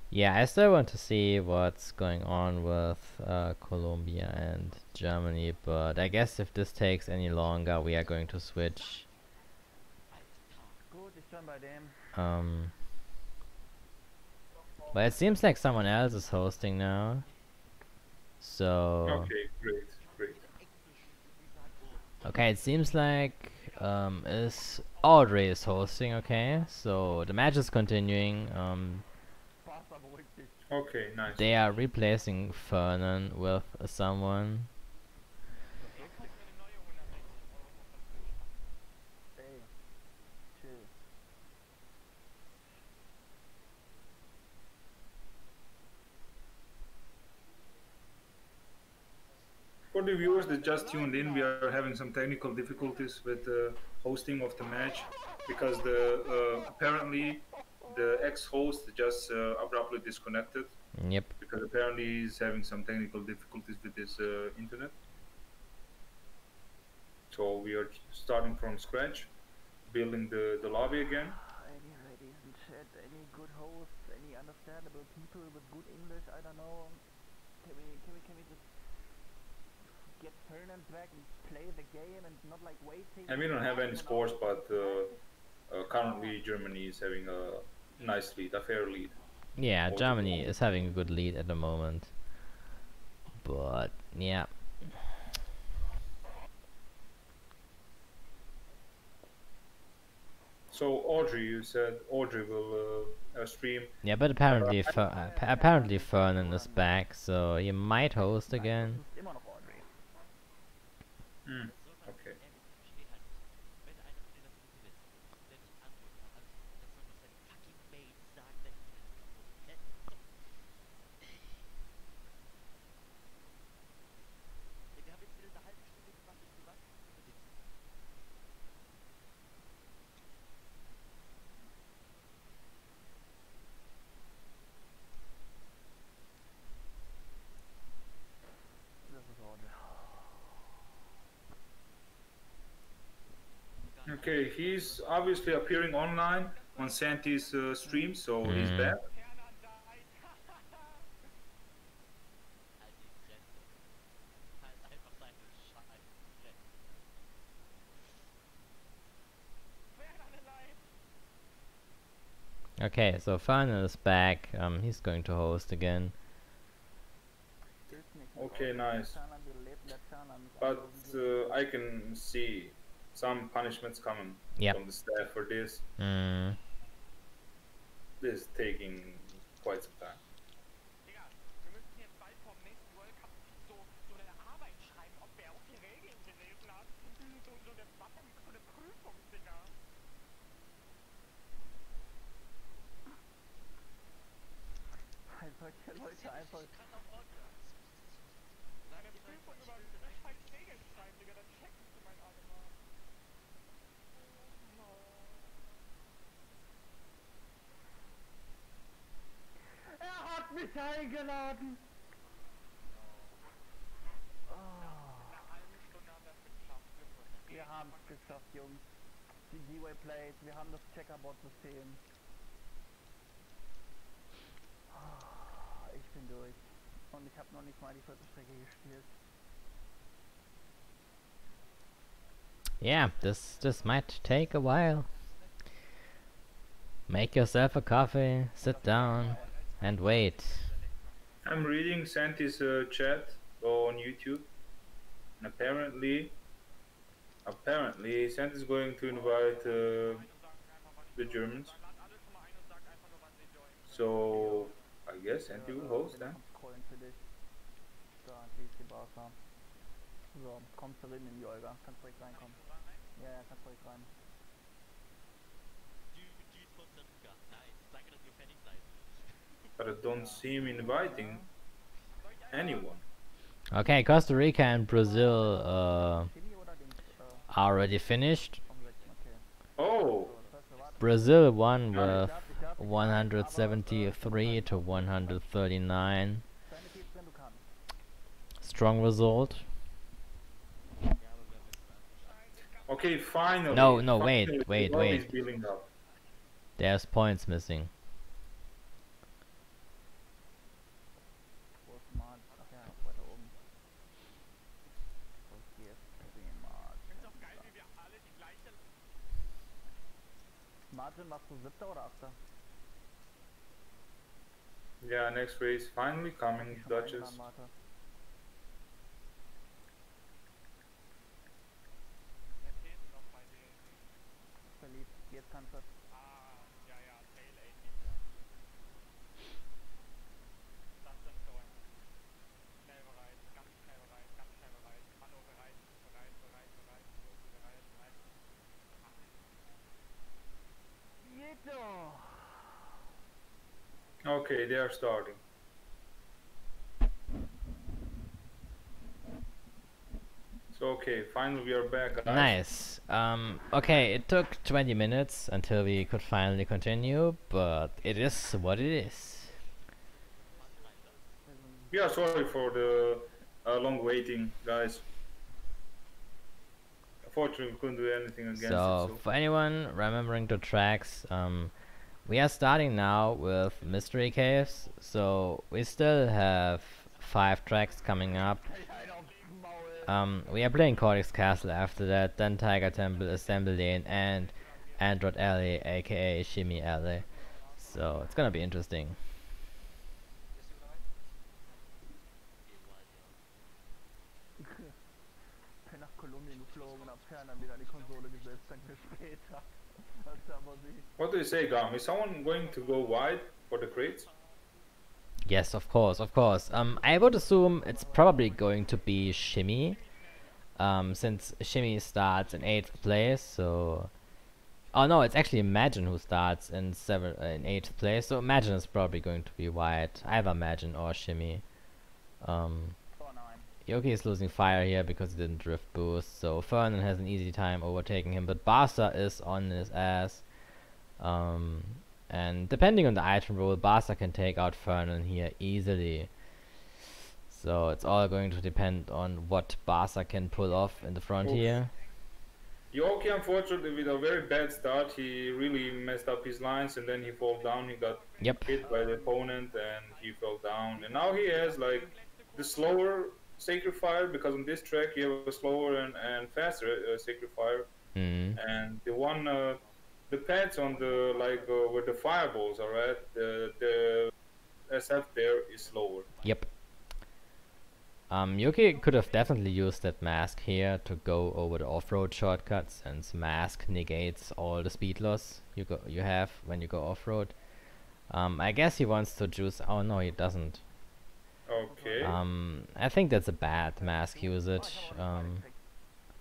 Yeah, I still want to see what's going on with Colombia and Germany, but I guess if this takes any longer, we are going to switch. Gut, ich bin bei dem. But it seems like someone else is hosting now. So Okay, great. okay, it seems like is Audrey is hosting. Okay, so the match is continuing. Okay, nice. They are replacing Fernan with someone. Ey, chill. For the viewers that just tuned in, we are having some technical difficulties with the hosting of the match because apparently the ex-host just abruptly disconnected. Yep. Because apparently he's having some technical difficulties with his internet. So we are starting from scratch, building the lobby again. Any ladies in chat, any good hosts, any understandable people with good English, I don't know. Can we just get Fernand back and play the game and not like waiting? And we don't have any scores, but currently Germany is having a nice lead, a fair lead. Yeah, Germany is having a good lead at the moment. But yeah. So Audrey, you said Audrey will stream. Yeah, but apparently apparently Fernan is back, so he might host again. Immer noch Audrey. Okay. Okay, he's obviously appearing online on Santi's stream, so he's back. Okay, so Fernand is back. He's going to host again. Okay, nice. But I can see some punishments coming from the staff for this. This is taking quite some time. Solche Leute einfach. Seine Prüfung über scheiß Regeln schreiben, Digga, dann checken sie mein alle mal. Er hat mich eingeladen! Wir haben es geschafft, Jungs. Die G-Way Plays, wir haben das Checkerboard-System. Ich bin durch. Und ich habe noch nicht mal die vierte Strecke gespielt. Yeah, this might take a while. Make yourself a coffee, sit down, and wait. I'm reading Santi's chat on YouTube, and apparently Santi's going to invite the Germans. So I guess Santi will host then. So, kommst du rein in die Olga. Kannst ruhig reinkommen. Ja, ja, kannst ruhig rein. But I don't see him inviting anyone. Okay, Costa Rica and Brazil already finished. Oh! Brazil won with 173 to 139. Strong result. Okay, finally. No, finally, wait. Building up. There's points missing. Martin, machst du 7. oder 8.? Yeah, next race finally coming, Duchess. Verliebt, jetzt kannst du. Okay, they are starting. So okay, finally we are back, guys. Nice. Okay, it took 20 minutes until we could finally continue, but it is what it is. We are sorry for the long waiting, guys. Unfortunately, we couldn't do anything against it. So, for anyone remembering the tracks, we are starting now with Mystery Caves, so we still have 5 tracks coming up. We are playing Cortex Castle after that, then Tiger Temple, Assembly Lane, and Android Alley, aka Shimmy Alley. So, it's gonna be interesting. Ich bin nach Kolumbien geflogen und hab Fernand wieder an die Konsole gesetzt, danke später. What do you say, Gam? Is someone going to go wide for the crates? Yes, of course, of course. I would assume it's probably going to be Shimmy, since Shimmy starts in 8th place. So, oh no, it's actually Imagine who starts in 8th place. So Imagine is probably going to be wide. Either Imagine or Shimmy. Yoki is losing fire here because he didn't drift boost. So Fernan has an easy time overtaking him, but Barca is on his ass. And depending on the item roll, Barca can take out Fernan here easily. So it's all going to depend on what Barca can pull off in the front here. Yoki, unfortunately, with a very bad start, he really messed up his lines, and then he fell down. He got Yep. hit by the opponent, and he fell down. And now he has like the slower Sacred Fire, because on this track you have a slower and faster Sacred Fire, Mm. and the one the pads on the like where the fireballs are at, the SF there is slower. Yep. Yuki could have definitely used that mask here to go over the off-road shortcuts, since mask negates all the speed loss you have when you go off-road. I guess he wants to juice. Oh no, he doesn't. Okay. I think that's a bad mask usage.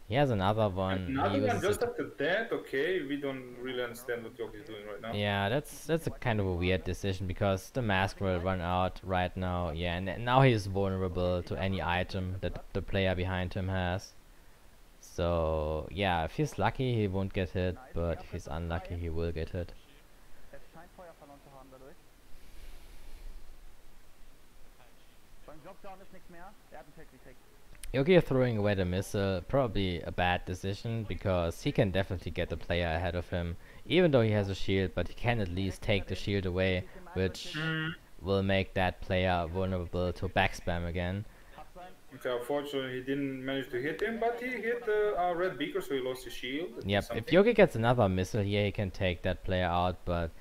He has another one. He Another one uses just it. after that. Okay, we don't really understand what Yoki is doing right now. Yeah, that's a kind of a weird decision because the mask will run out right now. Yeah, and now he's vulnerable to any item that the player behind him has. So yeah, if he's lucky, he won't get hit, but if he's unlucky, he will get hit. Er scheint Feuer verloren zu haben dadurch. Beim Dropdown ist nichts mehr. Er hat einen Tag gekriegt. Yogi throwing away the missile, probably a bad decision, because he can definitely get the player ahead of him, even though he has a shield, but he can at least take the shield away, which will make that player vulnerable to backspam again. Okay, unfortunately, he didn't manage to hit him, but he hit our red beaker, so he lost his shield. Yep, if Yogi gets another missile here, he can take that player out, but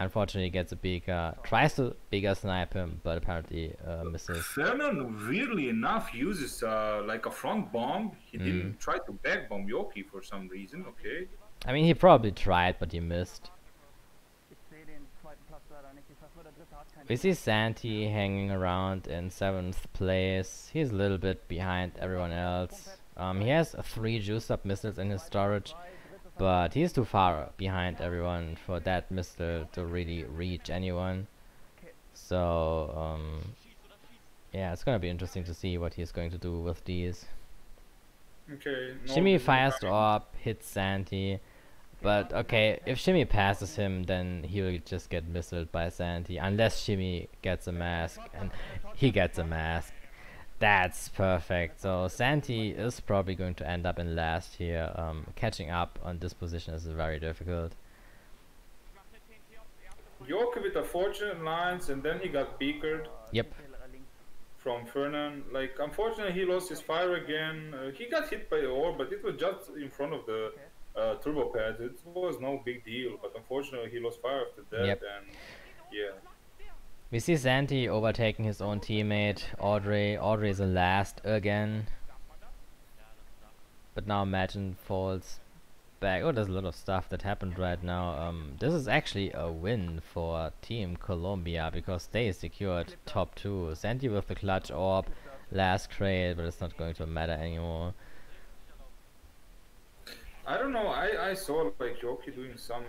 unfortunately he gets a beaker, tries to beaker snipe him, but apparently misses. Fernan, weirdly enough, uses like a front bomb. He didn't try to back bomb Yoki for some reason, okay? I mean, he probably tried, but he missed. Ich sehe den zweiten Platz leider nicht. Ich sag nur, der dritte hat keinen. We see Santi hanging around in 7th place. He's a little bit behind everyone else. He has 3 juice up missiles in his storage, but he's too far behind everyone for that missile to really reach anyone. So, yeah, it's gonna be interesting to see what he's going to do with these. Okay. No, Shimmy fires the orb, hits Santi. But okay, if Shimmy passes him, then he will just get missiled by Santi, unless Shimmy gets a mask, and he gets a mask. That's perfect. So Santi is probably going to end up in last here. Catching up on this position is very difficult. Yoki with a fortunate lines, and then he got beakered Yep. from Fernan. Like, unfortunately, he lost his fire again. He got hit by the orb, but it was just in front of the turbo pads. It was no big deal, but unfortunately, he lost fire after that, Yep. and yeah. We see Santi overtaking his own teammate, Audrey. Audrey is in last again. But now Imagine falls back. Oh, there's a lot of stuff that happened right now. This is actually a win for Team Colombia because they secured top 2. Santi with the clutch orb, last crate, but it's not going to matter anymore. I don't know. I saw like Yoki doing some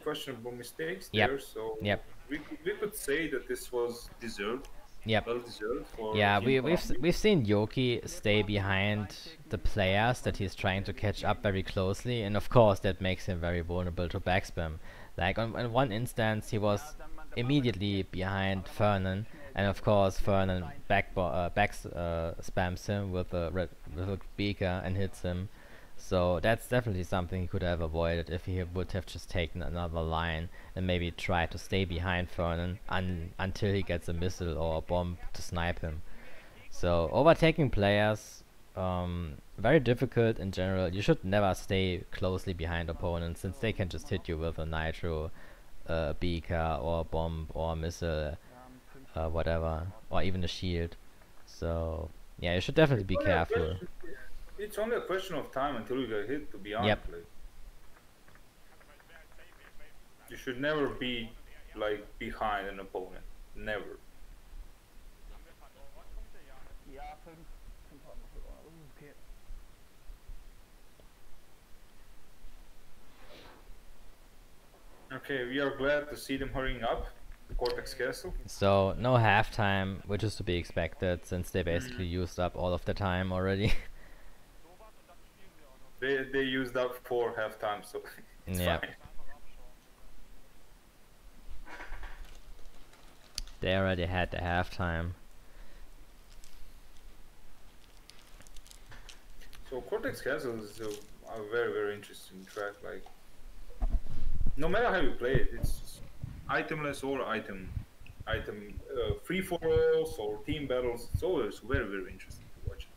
questionable mistakes Yep. there, so Yep. we could say that this was deserved. Yep. Well deserved for Yeah, Team Colombia. we've seen Yoki stay behind the players that he's trying to catch up very closely, and of course that makes him very vulnerable to backspam. Like on one instance, he was immediately behind Fernan, and of course Fernan spams him with a beaker and hits him. So that's definitely something he could have avoided if he would have just taken another line and maybe try to stay behind Fernan until he gets a missile or a bomb to snipe him. So overtaking players, very difficult in general. You should never stay closely behind opponents since they can just hit you with a nitro, beaker or a bomb or a missile, whatever, or even a shield. So yeah, you should definitely be careful. It's only a question of time until you get hit, to be honest. Yep. Like, you should never be like behind an opponent. Never. Ja, 5 haben wir verloren. Okay. Okay, we are glad to see them hurrying up the Cortex Castle. So no halftime, which is to be expected since they basically used up all of the time already. They used up 4 halftime, so it's Yeah. fine. They already had the halftime. So Cortex Castle is a very, very interesting track. Like, no matter how you play it, it's itemless or item free for alls or team battles. It's always very, very interesting to watch.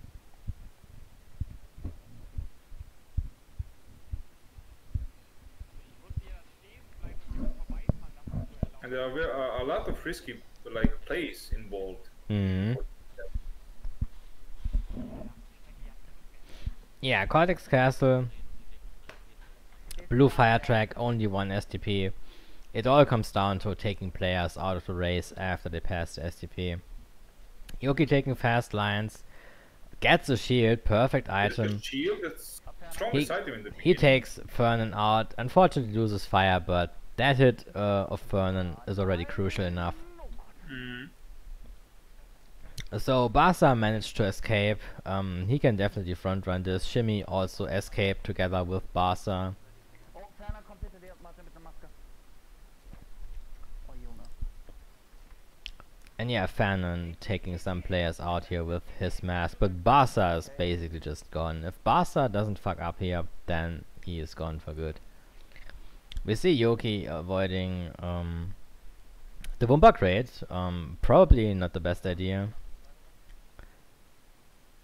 And there are a lot of risky like plays involved. Mm. Yeah, Cortex Castle, blue fire track, only one STP. It all comes down to taking players out of the race after they pass the STP. Yoki taking fast lines, gets a shield, perfect There's a item. shield that's He, strongest item in the he beginning. takes Fernan out, unfortunately loses fire, but that hit of Fernan is already crucial enough. Mm. So Barca managed to escape. He can definitely front run this. Shimmy also escaped together with Barca. Oh, Ferner kommt hinter dir, Martin mit der Maske. Oh, Junge. And yeah, Fernan taking some players out here with his mask, but Barca is basically just gone. If Barca doesn't fuck up here, then he is gone for good. We see Yoki avoiding the Wumpa crate. Probably not the best idea.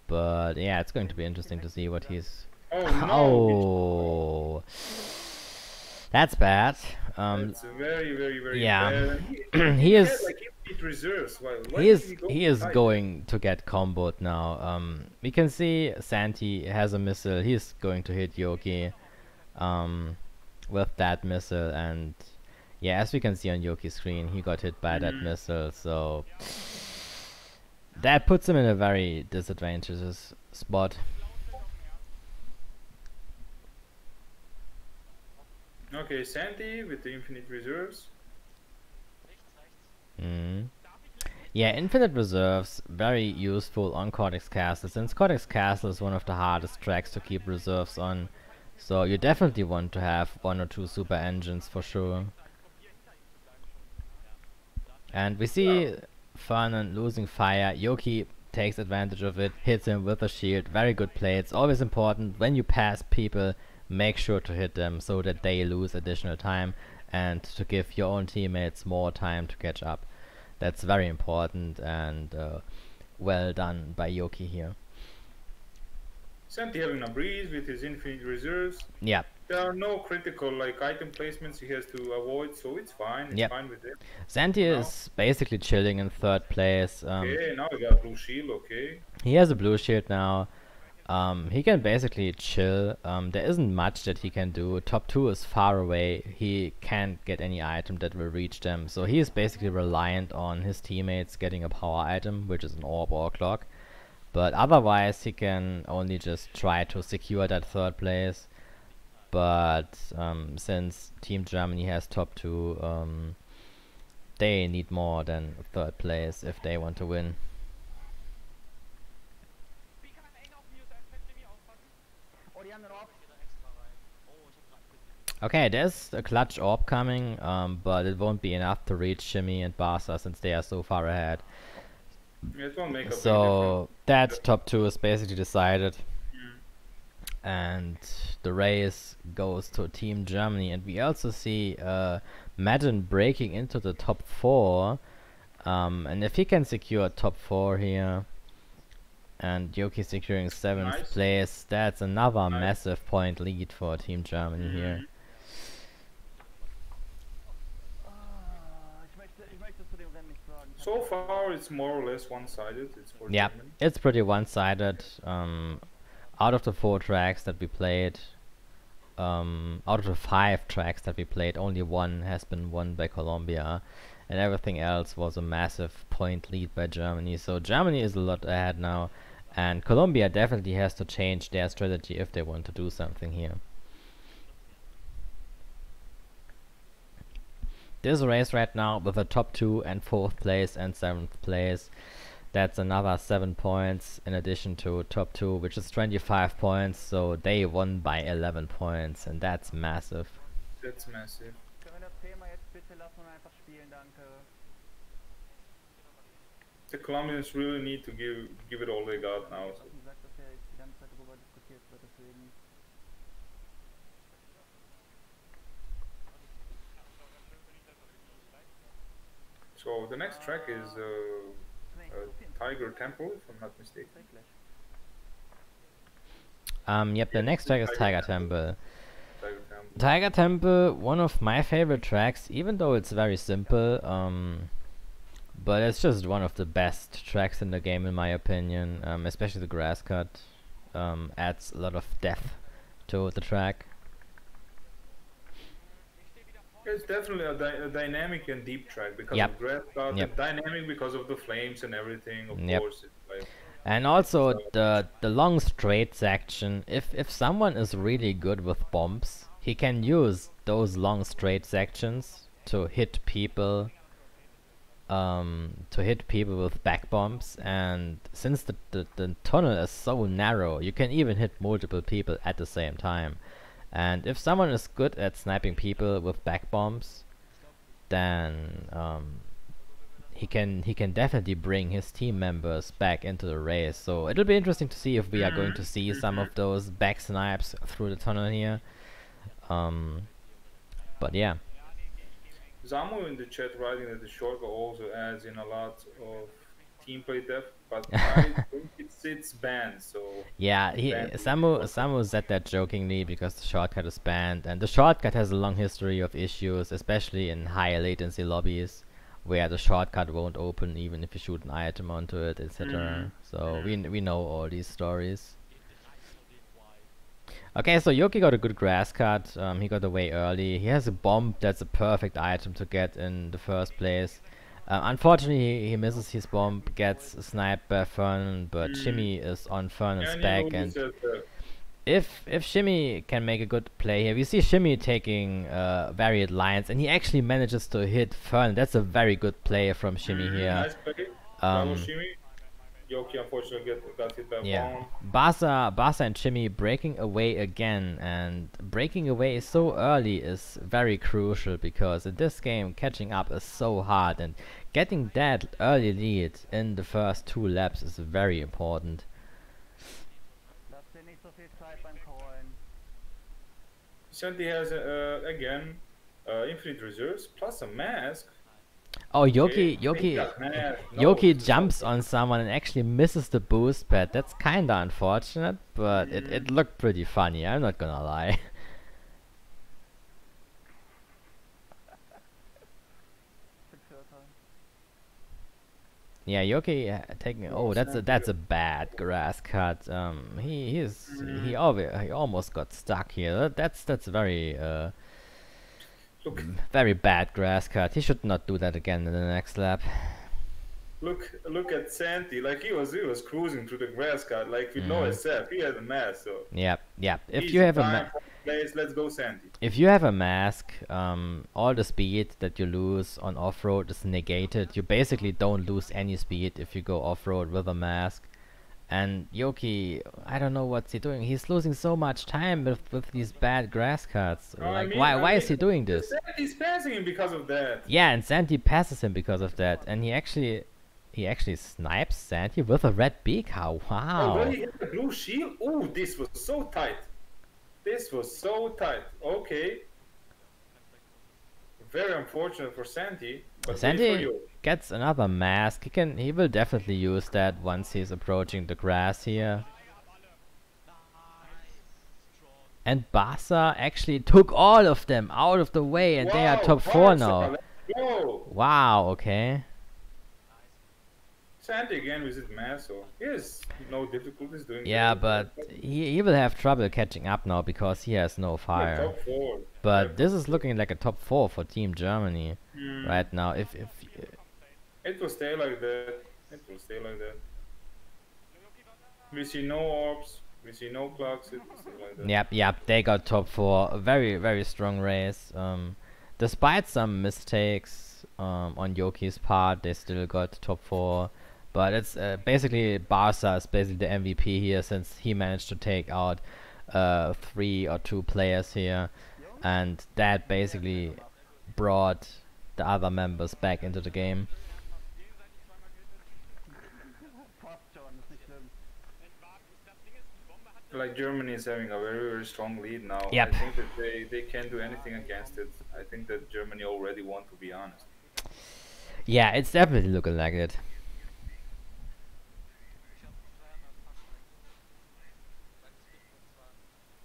But yeah, it's going to be interesting to see what he's... Oh no! Oh, that's bad. That's very, very, very yeah. bad. He is... Like infinite reserves. Why He is did go he is inside? going to get comboed now. We can see Santi has a missile. He's going to hit Yoki with that missile, and yeah, as we can see on Yoki's screen, he got hit by that missile, so that puts him in a very disadvantageous spot. Okay, Santi with the infinite reserves. Mm. Yeah, infinite reserves, very useful on Cortex Castle, since Cortex Castle is one of the hardest tracks to keep reserves on. So you definitely want to have one or two super engines for sure. And we see Fernan losing fire. Yoki takes advantage of it, hits him with a shield. Very good play. It's always important when you pass people, make sure to hit them so that they lose additional time and to give your own teammates more time to catch up. That's very important, and well done by Yoki here. Santi having a breeze with his infinite reserves. Yeah. There are no critical like item placements he has to avoid, so it's fine. It's fine with it. Santi is basically chilling in third place. Okay, now we got blue shield. Okay. He has a blue shield now. He can basically chill. There isn't much that he can do. Top 2 is far away. He can't get any item that will reach them. So he is basically reliant on his teammates getting a power item, which is an orb or a clock. But otherwise he can only just try to secure that third place. But since Team Germany has top 2, they need more than third place if they want to win. Okay, there's a clutch orb coming, but it won't be enough to reach Shimmy and Barca since they are so far ahead. It won't make a big So that difference. top 2 is basically decided. And the race goes to Team Germany, and we also see Madden breaking into the top 4. And if he can secure top 4 here, and Yoki securing 7th place, that's another massive point lead for Team Germany here. So far, it's more or less one-sided. It's for Yeah, Germany. it's pretty one-sided. Out of the 4 tracks that we played, out of the 5 tracks that we played, only 1 has been won by Colombia, and everything else was a massive point lead by Germany. So Germany is a lot ahead now, and Colombia definitely has to change their strategy if they want to do something here. This race right now with a top 2 and 4th place and 7th place. That's another 7 points in addition to top 2, which is 25 points. So they won by 11 points, and that's massive. That's massive. The Colombians really need to give it all they got now. So. So the next track is Tiger Temple, if I'm not mistaken. Yep, the Yes, next it's track is Tiger Temple. Tiger Temple. Tiger Temple, one of my favorite tracks, even though it's very simple, but it's just one of the best tracks in the game in my opinion, especially the grass cut, adds a lot of depth to the track. It's definitely a dynamic and deep track because Yep. of grass cut. Yep. Dynamic because of the flames and everything. Of Yep. course, it's like And also so. the long straight section, if someone is really good with bombs, he can use those long straight sections to hit people with back bombs, and since the tunnel is so narrow, you can even hit multiple people at the same time. And if someone is good at sniping people with back bombs, then he can definitely bring his team members back into the race. So it'll be interesting to see if we are going to see some of those back snipes through the tunnel here. But yeah. Zamu in the chat writing that the shortcut also adds in a lot of team play depth, but I think it's banned. So yeah, Samu said that jokingly because the shortcut is banned, and the shortcut has a long history of issues, especially in high latency lobbies, where the shortcut won't open even if you shoot an item onto it, etc. So we know all these stories. Okay, so Yoki got a good grass cut. He got away early. He has a bomb that's a perfect item to get in the first place. Unfortunately, he misses his bomb, gets sniped by Fern, but Shimmy is on Fern's back, and if Shimmy can make a good play here, we see Shimmy taking varied lines, and he actually manages to hit Fern. That's a very good play from Shimmy here. Nice play. Bravo, Shimmy. Yoki unfortunately got hit by bomb. Basa and Shimmy breaking away again, and breaking away so early is very crucial because in this game catching up is so hard, and getting that early lead in the first 2 laps is very important. Santi has again infinite reserves plus a mask. Oh, Yoki jumps on someone and actually misses the boost pad. That's kinda unfortunate, but it looked pretty funny, I'm not gonna lie. Yeah, Yoki taking. Oh, that's a bad grass cut. He almost got stuck here. That's very very bad grass cut. He should not do that again in the next lap. Look at Santi. Like he was cruising through the grass cut like with no SF. He had a mask, so. Yep. If you have a let's go Santi. If you have a mask, all the speed that you lose on off-road is negated. You basically don't lose any speed if you go off-road with a mask. And Yoki, I don't know what's he doing. He's losing so much time with these bad grass cuts. Why is he doing this? Santi's passing him because of that. Yeah, and Santi passes him because of that. And he actually snipes Santi with a red beak. How? Wow. Oh, he hit the blue shield. Oh, this was so tight. This was so tight. Okay. Very unfortunate for Santi. But Santi gets another mask. He will definitely use that once he's approaching the grass here. And Basa actually took all of them out of the way, and they are top 4 now. Wow, okay. Santi again with his mask, so he has no difficulties doing yeah, but he will have trouble catching up now because he has no fire. Top 4. But this is looking like a top 4 for Team Germany right now. If it will stay like that. It will stay like that. We see no orbs. We see no clocks. It will stay like that. Yep. They got top 4. A very, very strong race. Despite some mistakes on Yoki's part, they still got top 4. But it's basically Barca is basically the MVP here since he managed to take out 3 or 2 players here, and that basically brought the other members back into the game. Like Germany is having a very, very strong lead now. Yep. I think that they can't do anything against it. I think that Germany already won, to be honest. Yeah, it's definitely looking like it.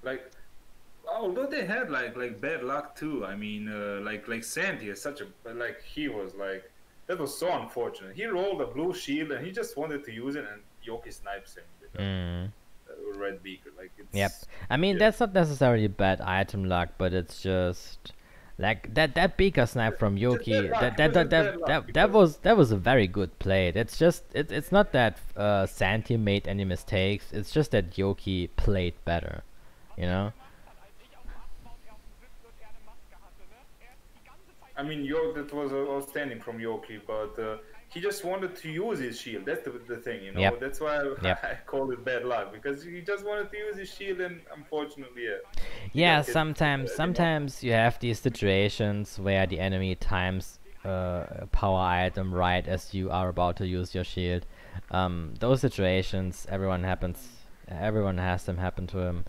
Like, although they had like bad luck too. I mean, like Sandy is such a like he was like that was so unfortunate. He rolled a blue shield and he just wanted to use it, and Yoki snipes him with Mm. a red beaker. Like Yep. it's I mean, yeah. that's not necessarily bad item luck, but it's just like that beaker snipe from Just bad Yoki. luck. That It that was that just that bad luck that, that because was that was a very good play. It's just it's not that Santi made any mistakes. It's just that Yoki played better. You know? I mean, that was outstanding from Yoki, but he just wanted to use his shield. That's the thing, you know. Yep. That's why Yep. I call it bad luck because he just wanted to use his shield, and unfortunately, yeah, he Yeah, got hit with sometimes that, you know. sometimes you have these situations where the enemy times a power item right as you are about to use your shield. Those situations, everyone has them happen to him.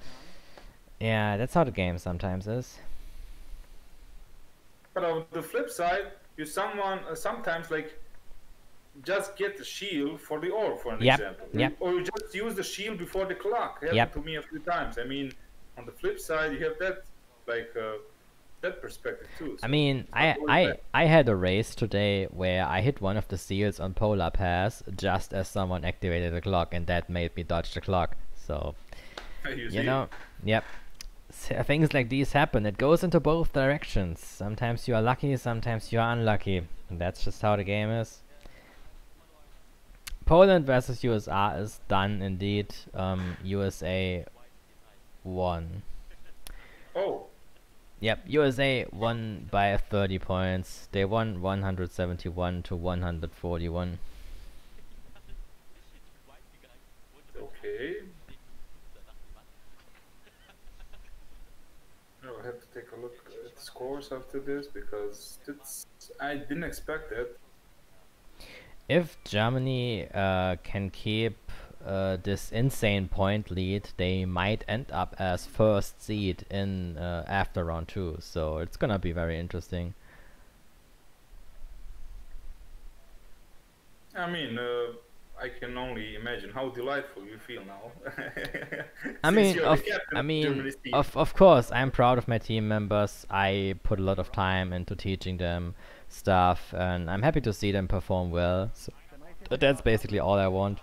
Yeah, that's how the game sometimes is. But on the flip side, you sometimes like just get the shield for the orb, for an Yep, example, yep, or you just use the shield before the clock. It happened yep. to me a few times. I mean, on the flip side, you have that like that perspective too. I So mean, it's not I always I bad. I had a race today where I hit one of the seals on Polar Pass just as someone activated the clock, and that made me dodge the clock. So, You you see. know, yep. Things like these happen. It goes into both directions. Sometimes you are lucky, sometimes you are unlucky. And that's just how the game is. Poland versus USR is done indeed. USA won. Oh, Yep, USA won by 30 points. They won 171 to 141. okay. I'll have to take a look at the scores after this because I didn't expect that. If Germany can keep this insane point lead, they might end up as first seed in after round 2. So it's gonna be very interesting. I mean, I can only imagine how delightful you feel now, I since mean, you're the captain I of mean, Germany's team. of course, I'm proud of my team members. I put a lot of time into teaching them stuff, and I'm happy to see them perform well. So that's basically all I want.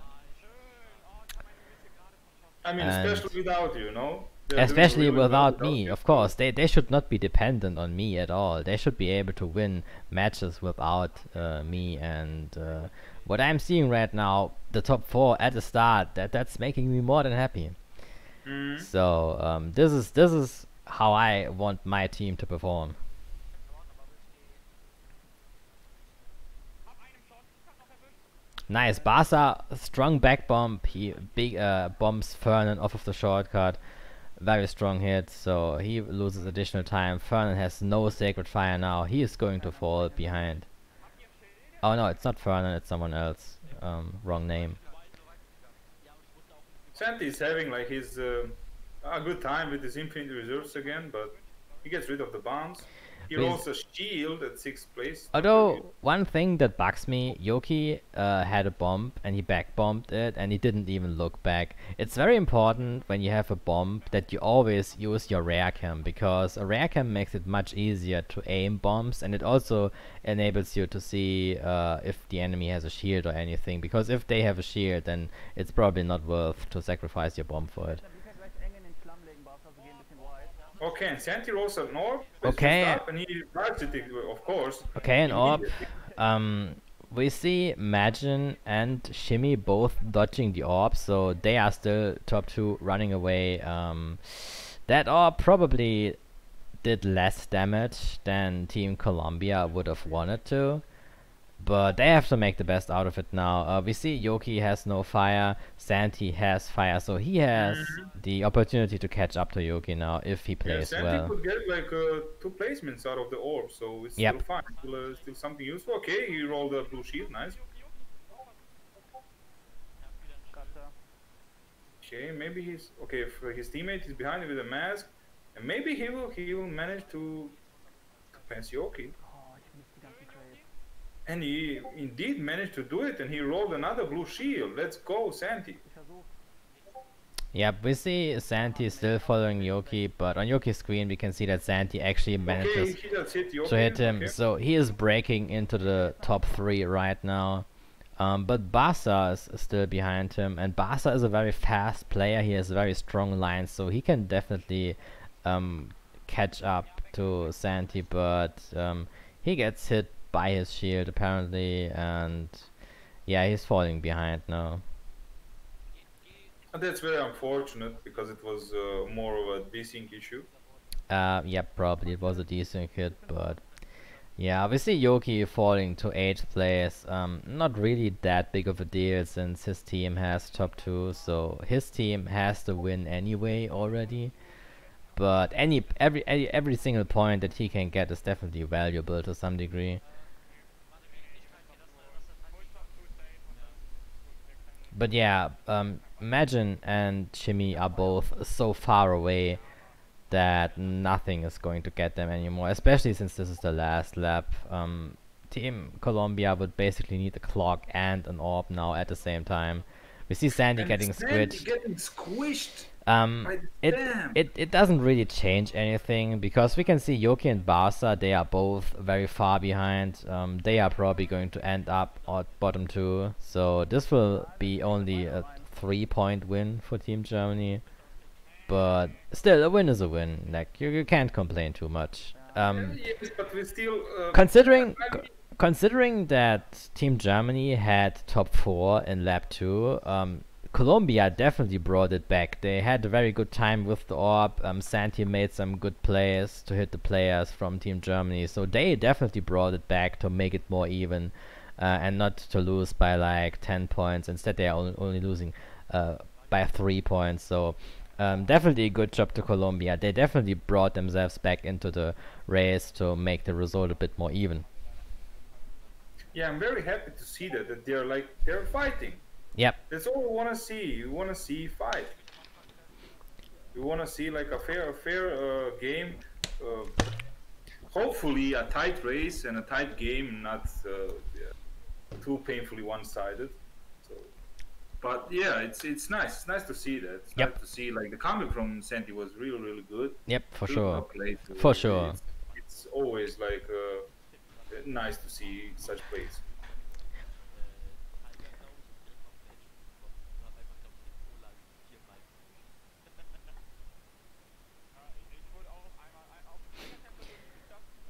I mean, And especially without you, know, they're doing especially really well without without me, you. of So course, they should not be dependent on me at all. They should be able to win matches without me. And what I'm seeing right now, the top 4 at the start, that's making me more than happy. mm. So this is how I want my team to perform. Nice, Barca strong back bomb. He big bombs Fernan off of the shortcut. Very strong hit, so he loses additional time. Fernan has no sacred fire now. He is going to fall behind. Oh no, it's not Fernan, it's someone else. Wrong name. Santi is having like his a good time with his infinite reserves again, but he gets rid of the bombs. He With rolls a shield at sixth place. Not very good. Although one thing that bugs me, Yoki had a bomb and he back bombed it and he didn't even look back. It's very important when you have a bomb that you always use your rear cam, because a rear cam makes it much easier to aim bombs, and it also enables you to see if the enemy has a shield or anything, because if they have a shield then it's probably not worth to sacrifice your bomb for it. Dann Vika gleich eng in den Schlamm legen, Barca, so geh ein bisschen wide. Okay, and Santi rolls an orb. It's just Okay, up, and he tries to take, of course, okay, an orb. immediately. We see Majin and Shimmy both dodging the orb, so they are still top 2 running away. That orb probably did less damage than Team Colombia would have wanted to, but they have to make the best out of it now. We see Yoki has no fire, Santi has fire, so he has Mhm. the opportunity to catch up to Yoki now if he Yeah, plays Santi well. could get like 2 placements out of the orb, so it's still Yep. fine. Still something useful. Okay, he rolled a blue shield. Nice. Gotcha. Okay, maybe he's okay. If his teammate is behind him with a mask, and maybe he will manage to pass Yoki. Oh, ich miss die ganzen Trades. And he indeed managed to do it, and he rolled another blue shield. Let's go, Santi. Yep, we see Santi still following Yoki, but on Yoki's screen we can see that Santi actually manages Okay, he just hit to hit him. Okay. So he is breaking into the top 3 right now. But Barca is still behind him, and Barca is a very fast player. He has very strong lines, so he can definitely catch up to Santi, but he gets hit by his shield apparently, and yeah, he's falling behind now. And that's very unfortunate because it was more of a desync issue. Yeah, probably it was a decent hit, but yeah, we see Yoki falling to 8th place. Not really that big of a deal since his team has top 2, so his team has to win anyway already. But every single point that he can get is definitely valuable to some degree. But yeah, Imagine and Chimmy are both so far away that nothing is going to get them anymore, especially since this is the last lap. Team Colombia would basically need a clock and an orb now at the same time. We see Sandy And getting Sandy squished. getting squished. It doesn't really change anything because we can see Yoki and Barca, they are both very far behind. They are probably going to end up at bottom 2, so this will be only a 3-point win for Team Germany. But still, a win is a win. Like you can't complain too much. Yes, but we still. Considering I mean, considering that Team Germany had top 4 in lap 2, Colombia definitely brought it back. They had a very good time with the orb. Santi made some good plays to hit the players from Team Germany, so they definitely brought it back to make it more even, and not to lose by like 10 points. Instead, they are only losing by 3 points. So definitely a good job to Colombia. They definitely brought themselves back into the race to make the result a bit more even. yeah, I'm very happy to see that they're fighting. Yep. That's all we want to see. We want to see fight. We want to see like a fair game. Hopefully, a tight race and a tight game, not too painfully one-sided. So, but yeah, it's nice. It's nice to see that. It's Yep. nice to see like the comeback from Santi was really good. Yep, for Really sure. well played. For sure. It's always like nice to see such plays.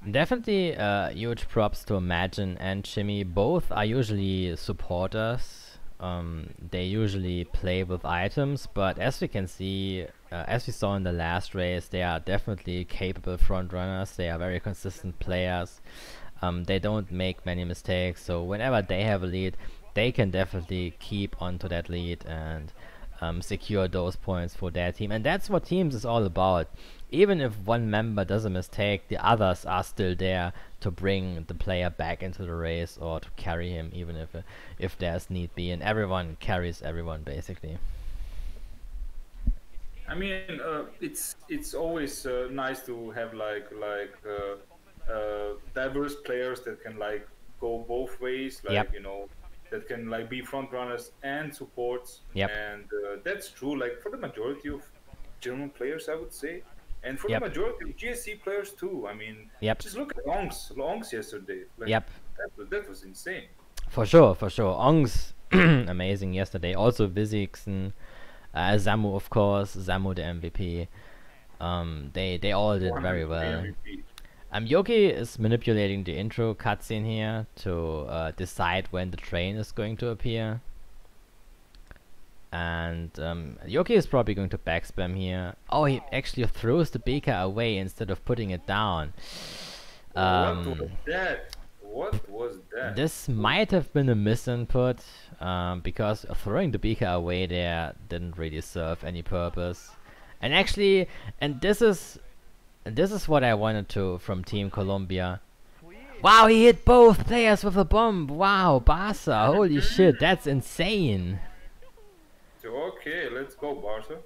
Definitely huge props to Imagine and Jimmy. Both are usually supporters. They usually play with items, but as we can see, as we saw in the last race, they are definitely capable front runners. They are very consistent players. They don't make many mistakes, so whenever they have a lead, they can definitely keep onto that lead and secure those points for their team. And that's what teams is all about. Even if one member does a mistake, the others are still there to bring the player back into the race or to carry him, even if there's need be. And everyone carries everyone basically. I mean, it's always nice to have diverse players that can like go both ways, like Yep. that can like be front runners and supports. Yep. And that's true, like for the majority of German players, I would say, and for Yep. the majority of GSC players too. I mean, Yep. just look at Longs yesterday. Like, Yep. that was insane. For sure, for sure. Ong's amazing yesterday. Also Vizixen, Zamu of course, Zamu the MVP. They all did very well. MVP. Yoki is manipulating the intro cutscene here to decide when the train is going to appear. And Yoki is probably going to backspam here. Oh, he actually throws the beaker away instead of putting it down. What was that? What was that? This might have been a misinput, because throwing the beaker away there didn't really serve any purpose. And actually, and this is what I wanted to from Team Colombia. Wow, he hit both players with a bomb. Wow, Barca, holy shit, that's insane. So, okay, let's go, Barca.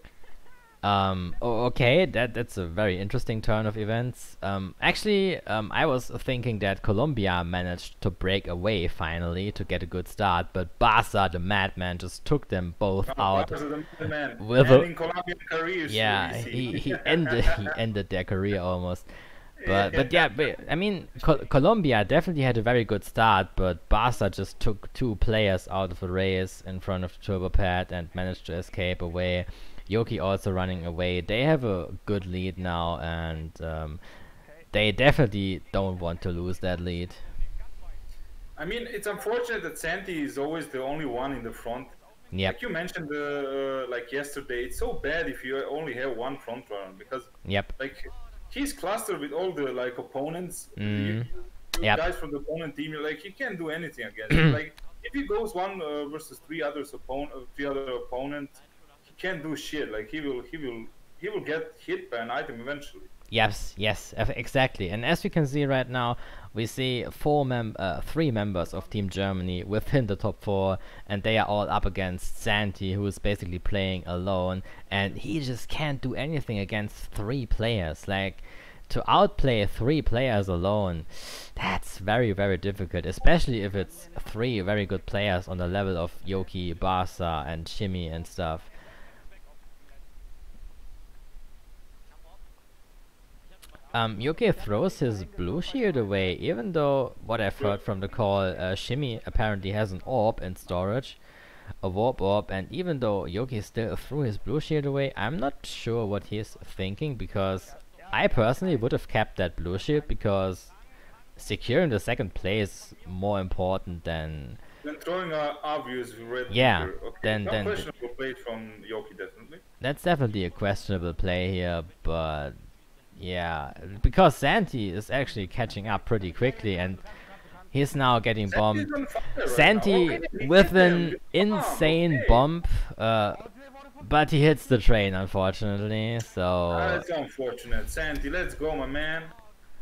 Okay, that's a very interesting turn of events. Actually, I was thinking that Colombia managed to break away finally to get a good start, but Barca, the madman, just took them both out Barca, the man, with a ending Colombian careers so yeah. easy. He ended their career almost. But yeah, I mean, Colombia definitely had a very good start, but Barca just took two players out of the race in front of the turbo pad and managed to escape away. Yoki also running away. They have a good lead now, and they definitely don't want to lose that lead. I mean, it's unfortunate that Santi is always the only one in the front. Yep, Like you mentioned, like yesterday, it's so bad if you only have one front runner because, yep, like, he's clustered with all the like opponents. mm, You yep. guys from the opponent team, like he can't do anything against him. Like if he goes one versus three other opponents, he can't do shit. Like he will get hit by an item eventually. Yes, yes, exactly. And as we can see right now, we see three members of Team Germany within the top four, and they are all up against Santi, who is basically playing alone, and he just can't do anything against three players. Like, to outplay three players alone, that's very, very difficult, especially if it's three very good players on the level of Yoki, Barca, and Shimmy and stuff. Yuki throws his blue shield away, even though what I've heard from the call, Shimmy apparently has an orb in storage, a warp orb, and even though Yoki still threw his blue shield away, I'm not sure what he's thinking, because I personally would have kept that blue shield, because securing the second place is more important than... Then throwing a obvious red Yeah, meter. Okay, then questionable play from Yoki definitely. that's definitely a questionable play here, but... Yeah, because Santi is actually catching up pretty quickly, and he's now getting bombed. Santi with an insane bomb, but he hits the train, unfortunately. So that's unfortunate. Santi, let's go, my man.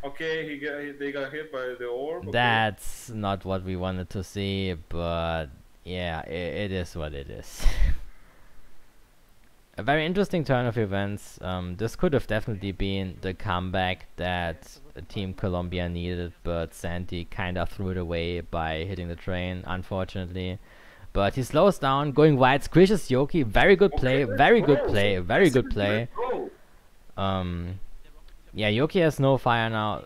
Okay, they got hit by the orb. Okay. That's not what we wanted to see, but yeah, it is what it is. A very interesting turn of events. This could have definitely been the comeback that Team Colombia needed, but Santi kinda threw it away by hitting the train, unfortunately. But he slows down, going wide, squishes Yoki. Very good play, very good play, very good play. Yeah, Yoki has no fire now.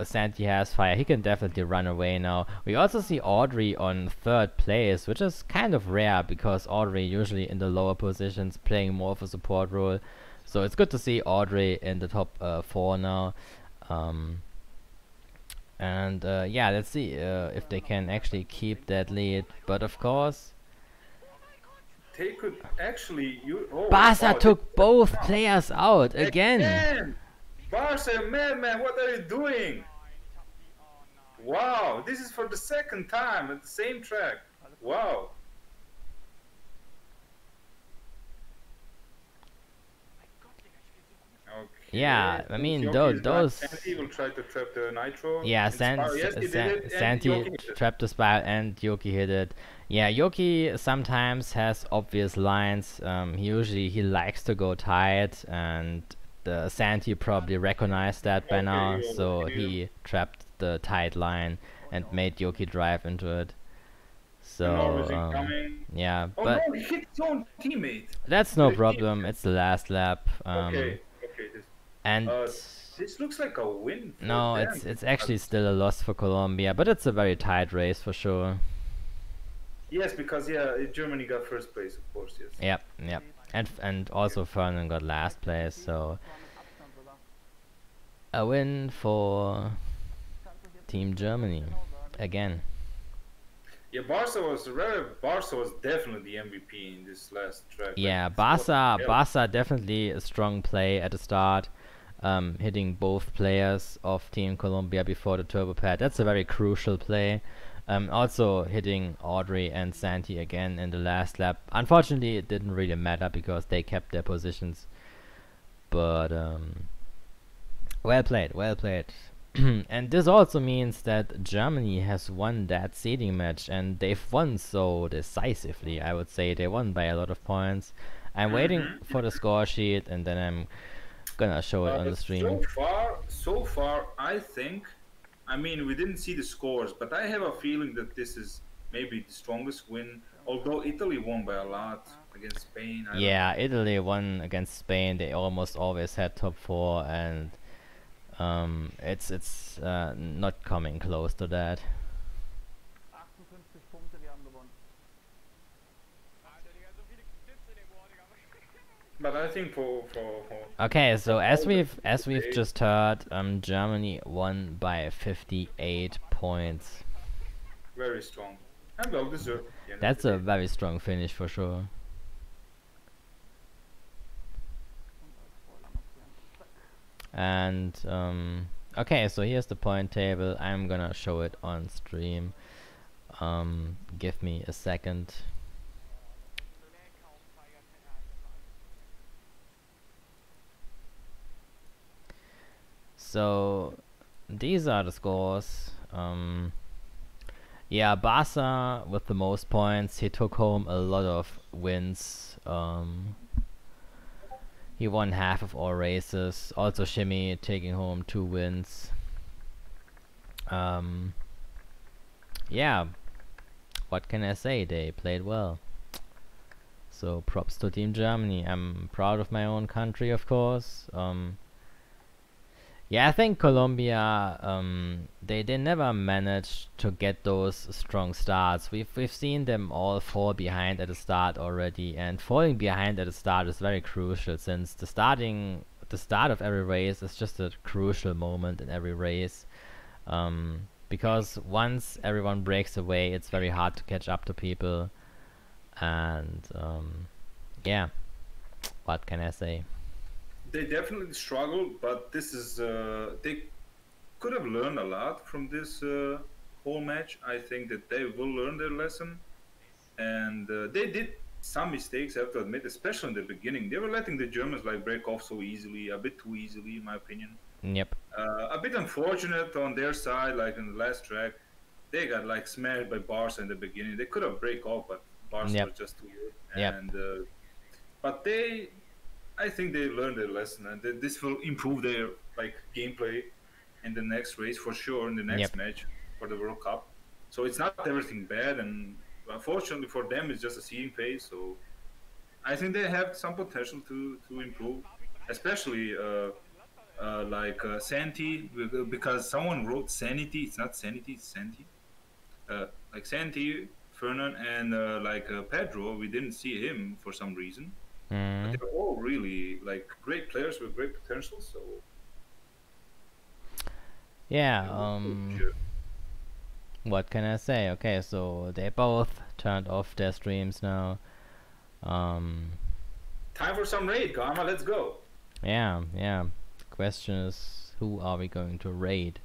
Santi has fire. He can definitely run away now. We also see Audrey on third place, which is kind of rare because Audrey usually in the lower positions playing more of a support role. So it's good to see Audrey in the top four now. Yeah, let's see if they can actually keep that lead. But of course, they could actually. Barca took both players out again. Barca, madman, what are you doing? Wow, this is for the second time at the same track. Wow. Okay. Yeah, I mean those. Santi will try to trap the nitro. Yeah, Santi trapped the spiral and Yoki hit it. Yeah, Yoki sometimes has obvious lines. He likes to go tight, and Santi probably recognized that by now, so he trapped the tight line and made Yoki drive into it. So yeah, but no, he hit his own teammate. That's no problem. It's the last lap. Okay. And this looks like a win. No, it's actually still a loss for Colombia, but it's a very tight race for sure. Yes, because Germany got first place, of course. Yes. Yep. And also Fernand got last place, so a win for Team Germany again. Yeah, Barca was definitely the MVP in this last track. Yeah, Barca definitely a strong play at the start, hitting both players of Team Colombia before the turbo pad. That's a very crucial play. Also hitting Audrey and Santi again in the last lap. Unfortunately, it didn't really matter because they kept their positions. But well played. And this also means that Germany has won that seeding match, and they've won so decisively. I would say they won by a lot of points. I'm waiting for the score sheet, and then I'm gonna show it on the stream. So far, I think. I mean, we didn't see the scores, but I have a feeling that this is maybe the strongest win. Although Italy won by a lot against Spain, I don't Yeah, know. Italy won against Spain. They almost always had top 4, and it's not coming close to that. 58 Punkte, wir haben gewonnen. But I think for Okay, so as we've today, just heard, Germany won by 58 points. very strong and well deserved. at the end of That's the a day. very strong finish for sure. And okay, so here's the point table. I'm gonna show it on stream. Give me a second. So these are the scores. Yeah, Barca with the most points. He took home a lot of wins. He won half of all races. Also Shimmy taking home 2 wins. Yeah, what can I say? They played well. So props to Team Germany. I'm proud of my own country, of course. Yeah, I think Colombia, they never managed to get those strong starts. We've seen them all fall behind at the start already, and falling behind at the start is very crucial, since the start of every race is just a crucial moment in every race. Because once everyone breaks away, it's very hard to catch up to people, and yeah, what can I say? They definitely struggled, but this is they could have learned a lot from this whole match. I think that they will learn their lesson, and they did some mistakes. I have to admit, especially in the beginning. They were letting the Germans like break off so easily, a bit too easily, in my opinion. Yep. A bit unfortunate on their side, like in the last track, they got like smashed by Barca in the beginning. They could have break off, but Barca Yep. was just too good. Yep. And but I think they learned their lesson, and this will improve their like gameplay in the next race for sure, in the next Yep. match for the World Cup. So it's not everything bad, and unfortunately for them, it's just a seeding phase. So I think they have some potential to improve, especially Santi, because someone wrote Sanity. It's not Sanity, it's Santi. Like Santi, Fernan, and Pedro. We didn't see him for some reason, but Mm. they're all really like great players with great potential. So Yeah, sure. what can I say? Okay, so they both turned off their streams now. Time for some raid, Karma. Let's go. Yeah. The question is, who are we going to raid?